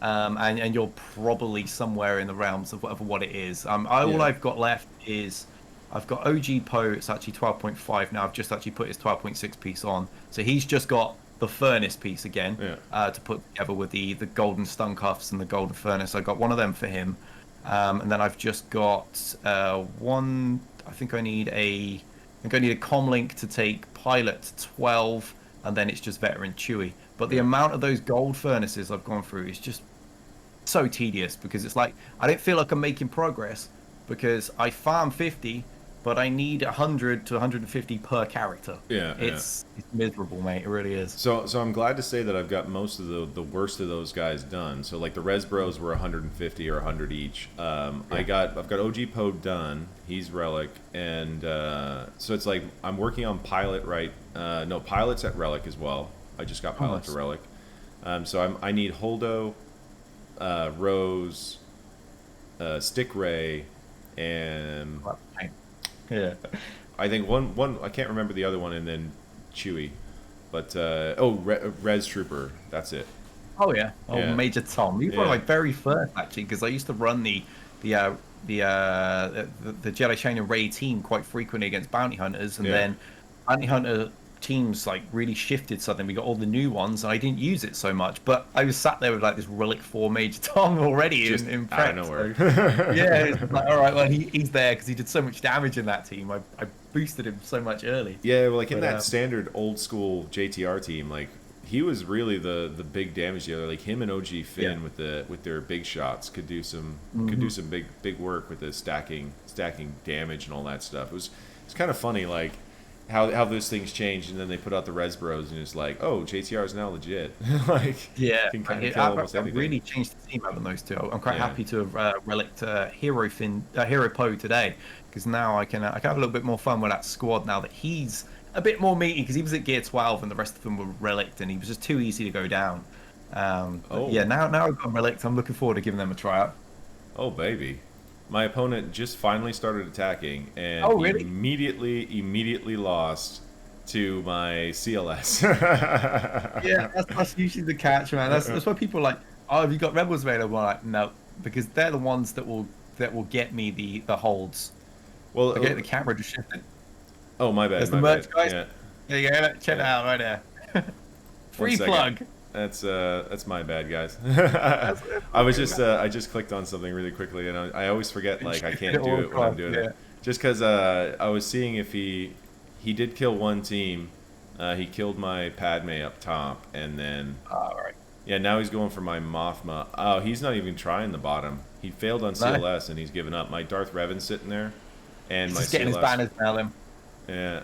and you're probably somewhere in the realms of what it is. All I've got left is... I've got OG Poe, it's actually 12.5 now. I've just actually put his 12.6 piece on. So he's just got the furnace piece again to put together with the golden stun cuffs and the golden furnace. I got one of them for him, and then I've just got one. I think I need a comlink to take pilot to 12, and then it's just veteran Chewie. But the amount of those gold furnaces I've gone through is just so tedious, because it's like I don't feel like I'm making progress, because I farm 50. But I need 100 to 150 per character. It's miserable, mate. It really is. So I'm glad to say that I've got most of the worst of those guys done. So like the Res Bros were 150 or 100 each. I've got OG Poe done. He's Relic, and so it's like I'm working on Pilot Pilot's at Relic as well. I just got Pilot to Relic. So I need Holdo, Rose, Stick Ray, and. Yeah, I think one I can't remember the other one, and then Chewie, but Res Trooper, that's it. Major Tom. You were like very first actually, because I used to run the Jedi Trainer Ray team quite frequently against bounty hunters, and then bounty hunter teams like really shifted suddenly. We got all the new ones, and I didn't use it so much, but I was sat there with like this Relic 4 Major Tom already just in prep. Out of nowhere. It's like, all right, well he's there because he did so much damage in that team. I boosted him so much early. Yeah, well, like in that standard old school JTR team, like he was really the big damage dealer. Like him and OG Finn with their big shots could do some big work with the stacking damage and all that stuff. It's kind of funny, like how those things change, and then they put out the Res Bros, and it's like, oh, JTR is now legit. Can kind of kill almost anything. Really changed the team having those two. I'm quite happy to have relicked Hero Poe today, because now I can have a little bit more fun with that squad now that he's a bit more meaty, because he was at gear 12 and the rest of them were relicked, and he was just too easy to go down. Now I've got relicked. I'm looking forward to giving them a try out. Oh baby. My opponent just finally started attacking, and immediately lost to my CLS. That's usually the catch, man. That's why people are like, oh, have you got Rebels available? I'm like, no, because they're the ones that will get me the holds. Well, the camera just shifted. Oh, my bad. There's the merch, guys. Yeah. There you go. Check it out right there. Free plug. That's my bad, guys. I just clicked on something really quickly, and I always forget, like, I can't do it when I'm doing it. Just because I was seeing if he did kill one team. He killed my Padme up top, and then now he's going for my Mothma. Oh, he's not even trying the bottom. He failed on CLS, and he's given up. My Darth Revan's sitting there, and he's my just getting CLS, his banners now. Yeah.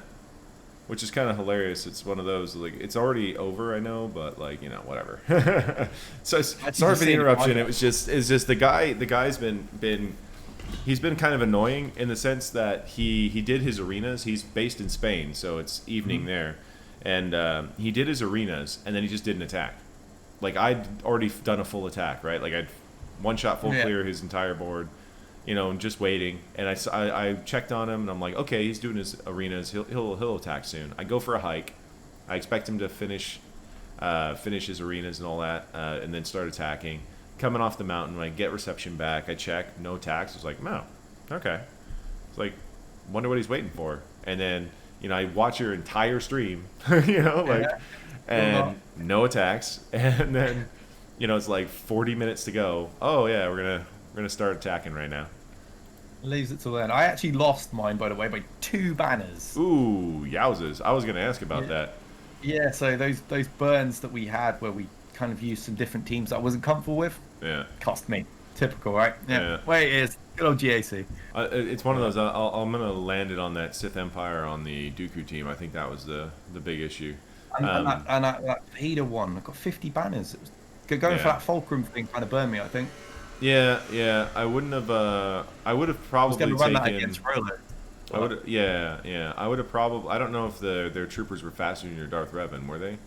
which is kind of hilarious. It's one of those, like, it's already over, I know, but, like, you know, whatever. So sorry for the interruption. It's just the guy's been he's been kind of annoying in the sense that he did his arenas. He's based in Spain, so it's evening there, and he did his arenas, and then he just didn't attack. Like, I'd already done a full attack, right? Like, I'd one shot full clear his entire board, you know, and just waiting. And I checked on him, and I'm like, okay, he's doing his arenas. He'll attack soon. I go for a hike. I expect him to finish his arenas and all that, and then start attacking. Coming off the mountain, when I get reception back, I check, no attacks. It's like, no, okay. It's like, wonder what he's waiting for. And then, you know, I watch your entire stream, you know, like, and no attacks. And then, you know, it's like 40 minutes to go. Oh yeah, we're gonna start attacking right now. Leaves it till then. I actually lost mine, by the way, by 2 banners. Ooh, yowzers! I was gonna ask about that. Yeah, so those burns that we had where we kind of used some different teams that I wasn't comfortable with. Yeah. Cost me. Typical, right? Yeah. Way it is. Good old GAC. It's one of those. I'm gonna land it on that Sith Empire on the Dooku team. I think that was the big issue. And that Vader one, I got 50 banners. It was going for that Fulcrum thing kind of burned me, I think. Yeah. I wouldn't have. I would have probably taken. Run that against Rolo. I would. Yeah. I would have probably. I don't know if their troopers were faster than your Darth Revan, were they?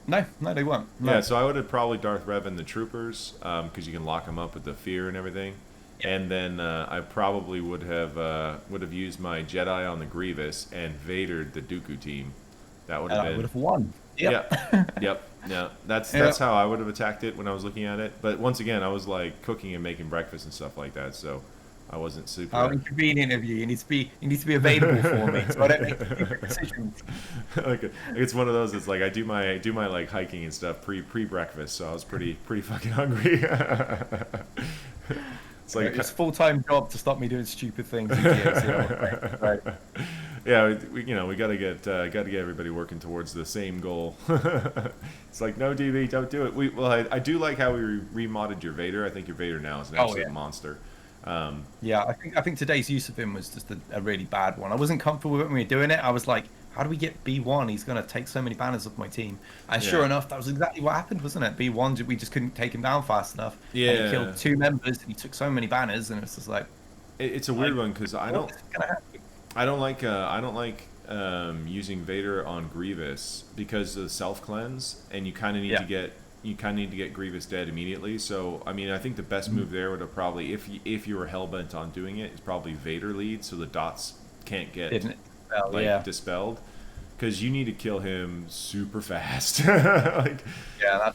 No, they weren't. No. Yeah, so I would have probably Darth Revan the troopers, because you can lock them up with the fear and everything. Yeah. And then I probably would have used my Jedi on the Grievous and Vader the Dooku team. That would have been. I would have won. Yep. Yep. Yeah. That's how I would have attacked it when I was looking at it. But once again, I was like cooking and making breakfast and stuff like that, so I wasn't super. How inconvenient of you. You need to be available for me, so I don't make stupid decisions. Like it's one of those. It's like I do my like hiking and stuff pre breakfast, so I was pretty fucking hungry. It's like it's a full-time job to stop me doing stupid things. Right. Yeah, we gotta get everybody working towards the same goal. It's like, no, DB, don't do it. I do like how we remodded your Vader. I think your Vader now is an absolute monster. Yeah, I think today's use of him was just a really bad one. I wasn't comfortable with it when we were doing it. I was like, how do we get B1? He's going to take so many banners off my team. And sure enough, that was exactly what happened, wasn't it? B1, we just couldn't take him down fast enough. Yeah. And he killed 2 members, and he took so many banners, and it's just like... It's a weird one, because I don't like using Vader on Grievous because of the self-cleanse, and you kind of need to get Grievous dead immediately. So, I mean, I think the best move there would have probably, if you were hellbent on doing it, is probably Vader lead, so the dots can't get dispelled. Because you need to kill him super fast. That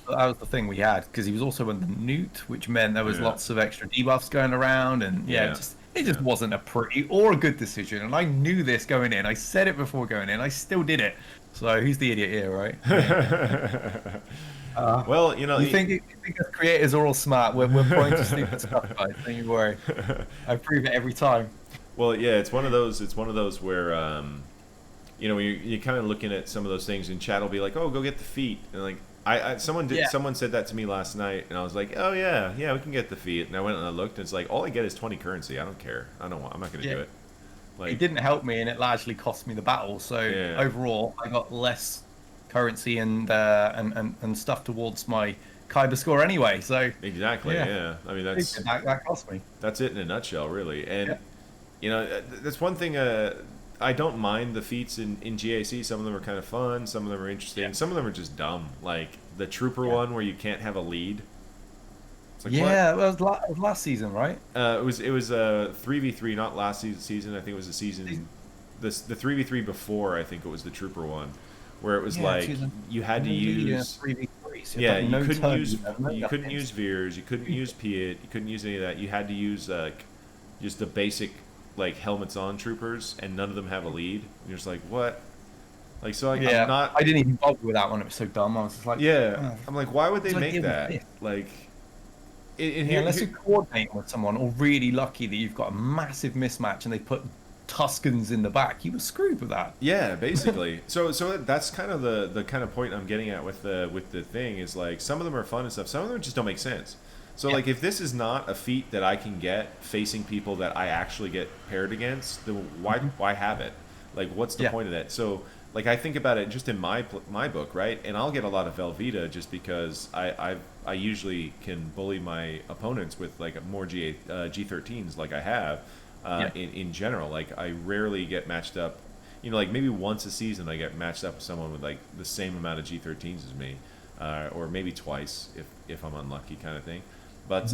was the thing we had, because he was also in the Newt, which meant there was lots of extra debuffs going around, and it just wasn't a pretty or a good decision. And I knew this going in. I said it before going in. I still did it. So who's the idiot here, right? Well, you know, you think as creators are all smart. We're prone to stupid stuff, guys. Don't you worry. I prove it every time. Well, yeah, it's one of those where you know, you're kind of looking at some of those things, and chat will be like, "Oh, go get the feet," and like someone said that to me last night, and I was like, "Oh yeah, we can get the feet." And I went and I looked, and it's like, all I get is 20 currency. I don't care. I'm not going to do it. Like, it didn't help me, and it largely cost me the battle. So overall, I got less currency and stuff towards my Kyber score anyway. So exactly, yeah. I mean, that cost me. That's it in a nutshell, really. And you know, that's one thing. I don't mind the feats in GAC. Some of them are kind of fun. Some of them are interesting. Yeah. Some of them are just dumb. Like the Trooper one where you can't have a lead. It's like, it was last season, right? It was 3v3, not last season. I think it was the season. The 3v3 before. I think it was the Trooper one, where it was like you had to use 3v3. So you couldn't use Veers. You couldn't use Piet. You couldn't use any of that. You had to use just the basic, like, helmets on troopers, and none of them have a lead. And you're just like, what? Like, so like, I didn't even bother with that one. It was so dumb. I was just like, I'm like, why would they make that? Like, unless you're coordinating with someone, or really lucky that you've got a massive mismatch and they put Tuscans in the back, you were screwed with that. Yeah, basically. so that's kind of the kind of point I'm getting at with the thing is, like, some of them are fun and stuff. Some of them just don't make sense. So like if this is not a feat that I can get facing people that I actually get paired against, then why have it? Like what's the point of that? So like I think about it just in my book, right? And I'll get a lot of Velveeta just because I usually can bully my opponents with like more G13s like I have in general. Like I rarely get matched up. You know, like maybe once a season I get matched up with someone with like the same amount of G13s as me, or maybe twice if I'm unlucky, kind of thing. But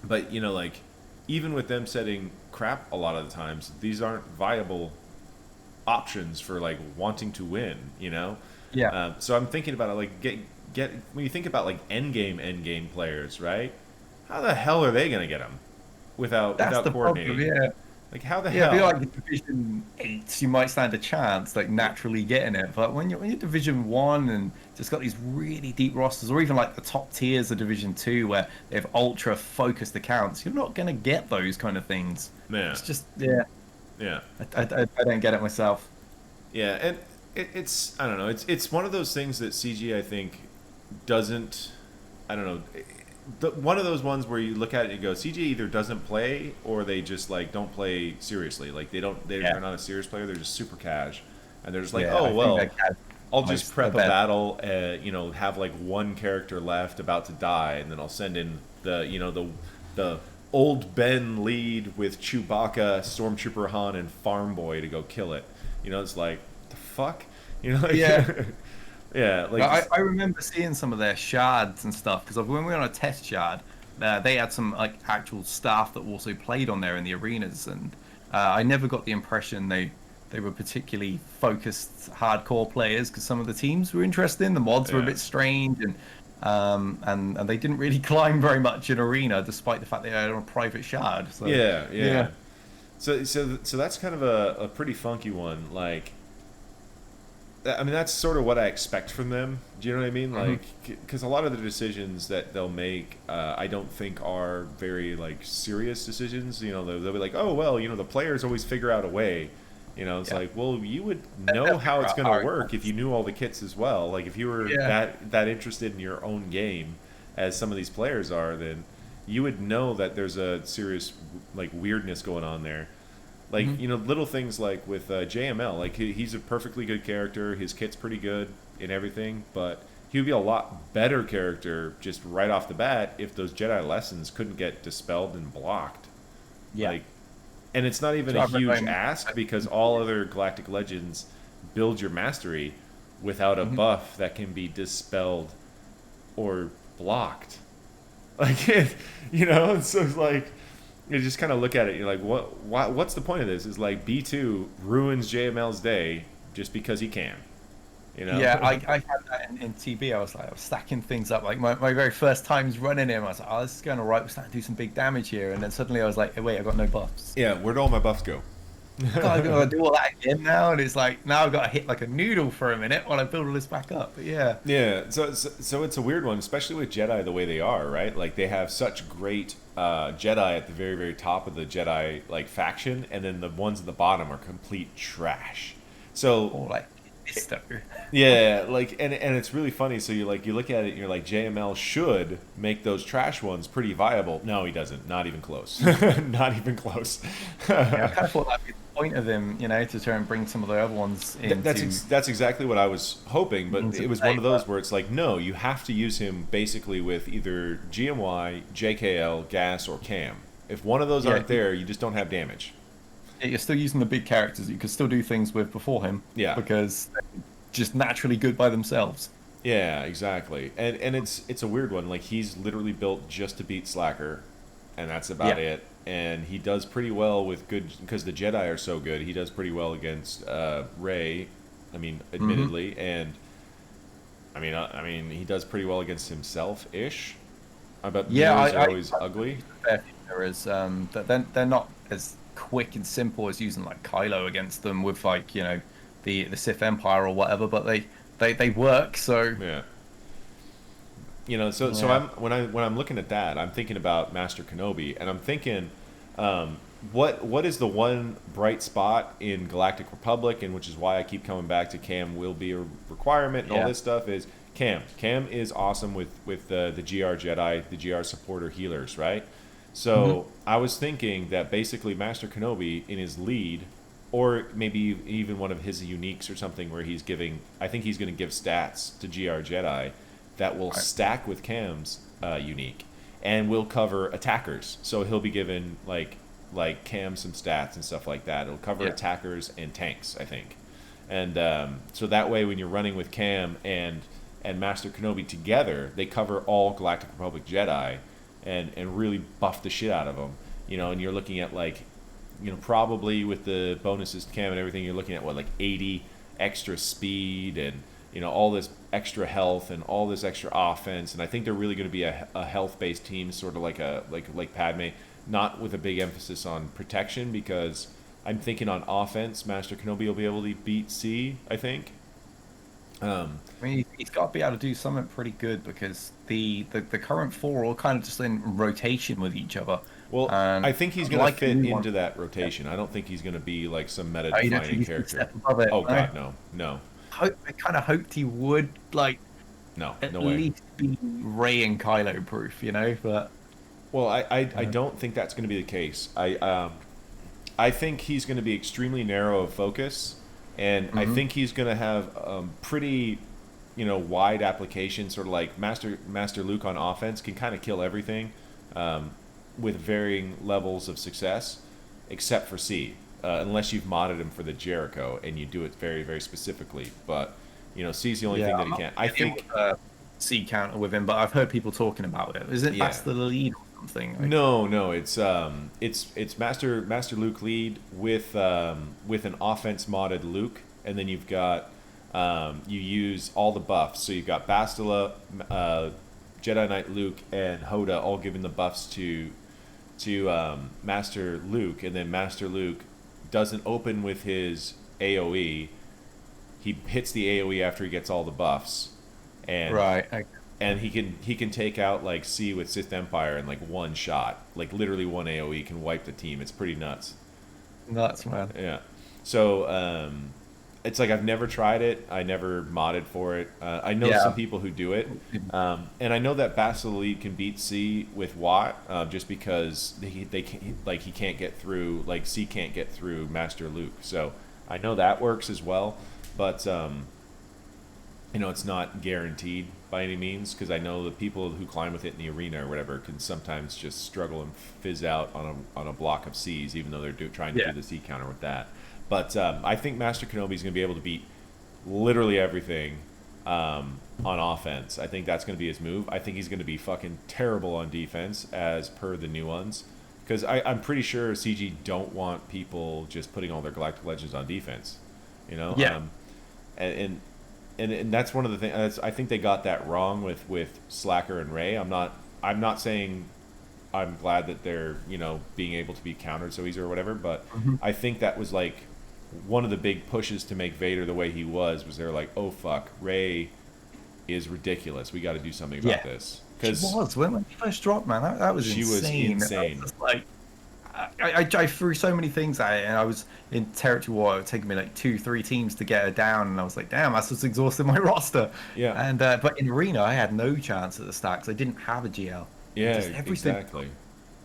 but you know, like even with them setting crap a lot of the times, these aren't viable options for like wanting to win. You know. Yeah. So I'm thinking about it like get when you think about like end game players, right? How the hell are they gonna get them without coordinating? Problem, Like how the hell? I feel like in Division 8, you might stand a chance, like naturally getting it. But when you're Division 1 and just got these really deep rosters, or even like the top tiers of Division 2, where they have ultra focused accounts, you're not gonna get those kind of things. Yeah. It's just I don't get it myself. Yeah, and it's I don't know. It's one of those things that CG I think doesn't. I don't know. One of those ones where you look at it and go, CG either doesn't play or they just like don't play seriously. Like they're not a serious player. They're just super cash, and they're just like, I'll just prep a battle. You know, have like one character left about to die, and then I'll send in the old Ben lead with Chewbacca, Stormtrooper Han, and Farm Boy to go kill it. You know, it's like the fuck. You know, like, yeah, like I remember seeing some of their shards and stuff because when we were on a test shard, they had some like actual staff that also played on there in the arenas, and I never got the impression they were particularly focused hardcore players because some of the teams were interesting, the mods were a bit strange, and they didn't really climb very much in arena despite the fact they had a private shard. So, yeah. So that's kind of a pretty funky one, like. I mean, that's sort of what I expect from them. Do you know what I mean? Like, because a lot of the decisions that they'll make, I don't think are very like serious decisions. You know, they'll be like, oh well, you know, the players always figure out a way. You know, it's like, well, you would know how it's going to work if you knew all the kits as well. Like, if you were that interested in your own game, as some of these players are, then you would know that there's a serious like weirdness going on there. Like, you know, little things like with JML, like he's a perfectly good character. His kit's pretty good and everything, but he would be a lot better character just right off the bat if those Jedi lessons couldn't get dispelled and blocked. Yeah. Like, and it's not even a huge ask because all other Galactic Legends build your mastery without a buff that can be dispelled or blocked. Like, you know, so it's like... You just kind of look at it. You're like, what's the point of this? Is like B2 ruins JML's day just because he can, you know? Yeah, I had that in TB. I was stacking things up. Like my very first times running him, I was like, oh, this is going all right. We're starting to do some big damage here. And then suddenly I was like, hey, wait, I got no buffs. Yeah, where'd all my buffs go? God, I've got to do all that again now, and it's like now I've got to hit like a noodle for a minute while I build all this back up. But yeah. So it's a weird one, especially with Jedi the way they are, right? Like they have such great Jedi at the very, very top of the Jedi like faction, and then the ones at the bottom are complete trash. So like stuff. Yeah, like and it's really funny. So you look at it, and you're like, JML should make those trash ones pretty viable. No, he doesn't. Not even close. Not even close. Yeah, I kind of thought that'd be the point of him, you know, to try and bring some of the other ones in. That's exactly what I was hoping, but it was one of those where it's like, no, you have to use him basically with either GMY, JKL, Gas, or Cam. If one of those aren't there, you just don't have damage. Yeah, you're still using the big characters you could still do things with before him. Yeah. Because they're just naturally good by themselves. Yeah, exactly. And it's a weird one. Like, he's literally built just to beat Slacker, and that's about it. And he does pretty well with good, because the Jedi are so good, he does pretty well against Rey, I mean, admittedly. And, I mean, he does pretty well against himself-ish. I bet the mirrors are always ugly. Mirrors, they're not as quick and simple as using like Kylo against them with like, you know, the Sith Empire or whatever, but they work. So yeah, you know, so I'm when I'm looking at that, I'm thinking about Master Kenobi, and I'm thinking, what is the one bright spot in Galactic Republic, and which is why I keep coming back to Cam will be a requirement and all this stuff, is Cam is awesome with the GR Jedi, the GR supporter healers, right? So I was thinking that basically Master Kenobi in his lead, or maybe even one of his uniques or something where he's giving, I think he's going to give stats to GR Jedi that will stack with Cam's unique, and will cover attackers. So he'll be given like Cam some stats and stuff like that. It'll cover attackers and tanks, I think. And so that way when you're running with Cam and Master Kenobi together, they cover all Galactic Republic Jedi and really buff the shit out of them. And you're looking at probably with the bonuses to Cam and everything, you're looking at like 80 extra speed and all this extra health and all this extra offense. And I think they're really going to be a health-based team, sort of like Padme, not with a big emphasis on protection, because I'm thinking on offense, Master Kenobi will be able to beat C, I think. I mean, he's got to be able to do something pretty good, because the current four are all kind of just in rotation with each other. Well, I think he's going to fit into that rotation. I don't think he's going to be like some meta-defining character. Oh, God, no. I kind of hoped he would, no at way. least be Rey and Kylo proof, but... Well, I don't think that's going to be the case. I think he's going to be extremely narrow of focus, and I think he's going to have pretty, wide application, sort of like Master Luke on offense can kind of kill everything with varying levels of success, except for C, unless you've modded him for the Jericho and you do it very, very specifically. But, C's the only thing that he can't. I think... C counter with him, but I've heard people talking about it. Is it Master Lead or something? No, it's Master Luke lead with an offense modded Luke, and then you've got you use all the buffs. So you've got Bastila, Jedi Knight Luke, and Hoda all giving the buffs to Master Luke, and then Master Luke doesn't open with his AOE. He hits the AOE after he gets all the buffs. And and he can take out like C with Sith Empire in like one shot, like literally one AOE can wipe the team. It's pretty nuts. Nuts, man. Yeah. So it's like I've never tried it. I never modded for it. I know some people who do it, and I know that Bastila Lead can beat C with Watt just because they can't, he can't get through, like C can't get through Master Luke. So I know that works as well, but. It's not guaranteed by any means, because I know the people who climb with it in the arena or whatever can sometimes just struggle and fizz out on a block of C's, even though they're trying to do the C counter with that. But I think Master Kenobi is going to be able to beat literally everything on offense. I think that's going to be his move. I think he's going to be fucking terrible on defense, as per the new ones, because I'm pretty sure CG don't want people just putting all their Galactic Legends on defense. And that's one of the things. I think they got that wrong with Slacker and Rey. I'm not saying I'm glad that they're being able to be countered so easy or whatever, but I think that was like one of the big pushes to make Vader the way he was they're like, oh fuck, Rey is ridiculous. We got to do something about this. Because she was when she first dropped, man. That was insane. Was insane. That was like, I threw so many things at it, and I was in territory war. It would take me like 2-3 teams to get her down, and I was like, damn, that's just exhausted my roster. Yeah. And but in arena, I had no chance at the stacks. I didn't have a GL. Yeah, just everything exactly.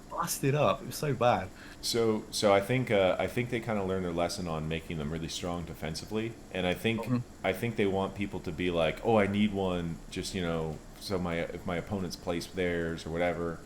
Busted up. It was so bad. So I think they kind of learned their lesson on making them really strong defensively, and I think they want people to be like, oh, I need one, just so if my opponents place theirs or whatever.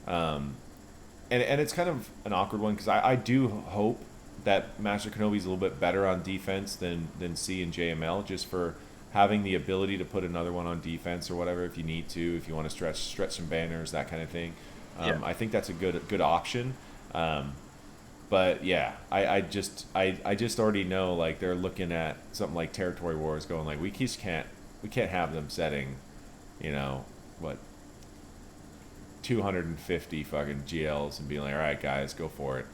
And it's kind of an awkward one, because I do hope that Master Kenobi's a little bit better on defense than C and JML, just for having the ability to put another one on defense or whatever if you need to, if you want to stretch some banners, that kind of thing. I think that's a good option. But yeah, I just already know, like, they're looking at something like Territory Wars, going like, we can't have them setting, 250 fucking GLs and being like, all right, guys, go for it.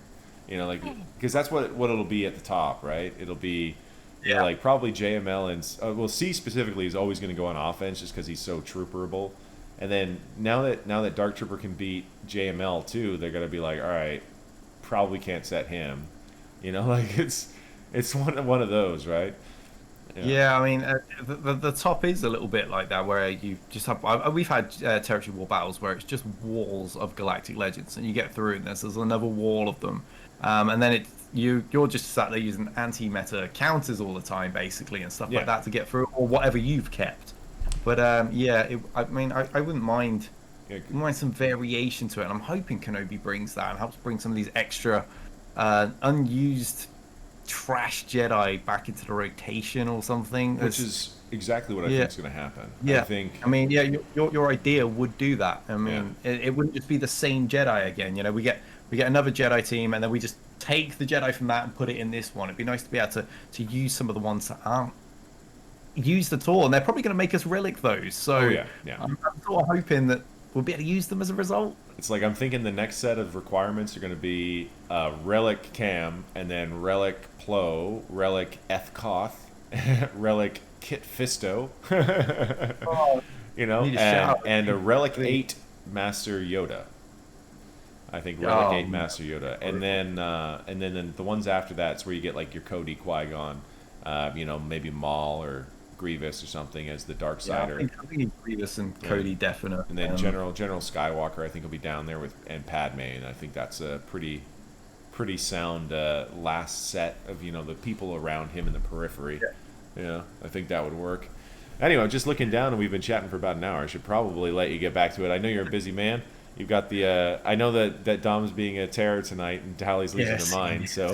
Because that's what it'll be at the top, right? It'll be like probably JML and C specifically is always going to go on offense just because he's so trooperable. And then now that Dark Trooper can beat JML too, they're going to be like, all right, probably can't set him. It's one of those, right? Yeah, I mean, the top is a little bit like that, where you just have. We've had territory war battles where it's just walls of galactic legends, and you get through, and there's another wall of them, and then you're just sat there using anti-meta counters all the time, basically, and stuff like that to get through, or whatever you've kept. But yeah, I mean, I wouldn't mind. Mind some variation to it, and I'm hoping Kenobi brings that and helps bring some of these extra unused trash Jedi back into the rotation or something. Which is exactly what I think is going to happen. Yeah, I think. I mean, yeah, your idea would do that. I mean, it wouldn't just be the same Jedi again. You know, we get another Jedi team, and then we just take the Jedi from that and put it in this one. It'd be nice to be able to use some of the ones that aren't used at all, and they're probably going to make us relic those. So I'm sort of hoping that we'll be able to use them as a result. It's like I'm thinking the next set of requirements are going to be Relic Cam, and then Relic Plo, Relic Ethkoth, Relic Kit Fisto, you know, and a Relic 8 Master Yoda. I think Relic 8 Master Yoda, and then the ones after that's where you get like your Cody Qui-Gon, you know, maybe Maul or Grievous or something as the dark sider. I think Grievous and Cody definitely. And then General Skywalker, I think, will be down there with and Padme, and I think that's a pretty sound last set of, you know, the people around him in the periphery. Yeah, I think that would work. Anyway, just looking down, and we've been chatting for about an hour. I should probably let you get back to it. I know you're a busy man. You've got the. I know that Dom's being a terror tonight, and Tally's losing her mind. So.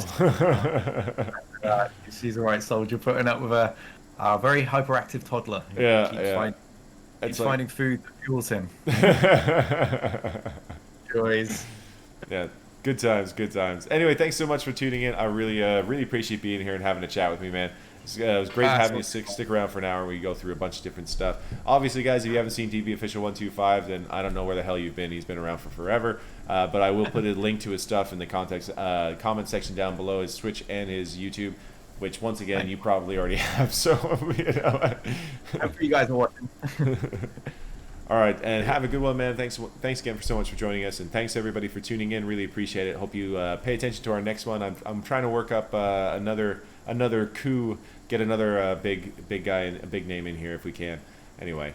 She's a right soldier, putting up with a very hyperactive toddler. Keeps finding food that fuels him. Joys. Yeah, good times. Anyway, thanks so much for tuning in. I really appreciate being here and having a chat with me, man. It was great having you stick around for an hour. We go through a bunch of different stuff. Obviously, guys, if you haven't seen DBofficial125, then I don't know where the hell you've been. He's been around for forever. But I will put a link to his stuff in the comment section down below, his Twitch and his YouTube, which, once again, you probably already have. So, you know. Hopefully you guys are watching. All right, and have a good one, man. Thanks again so much for joining us, and thanks everybody for tuning in. Really appreciate it. Hope you pay attention to our next one. I'm trying to work up another coup, get another big guy and a big name in here if we can. Anyway,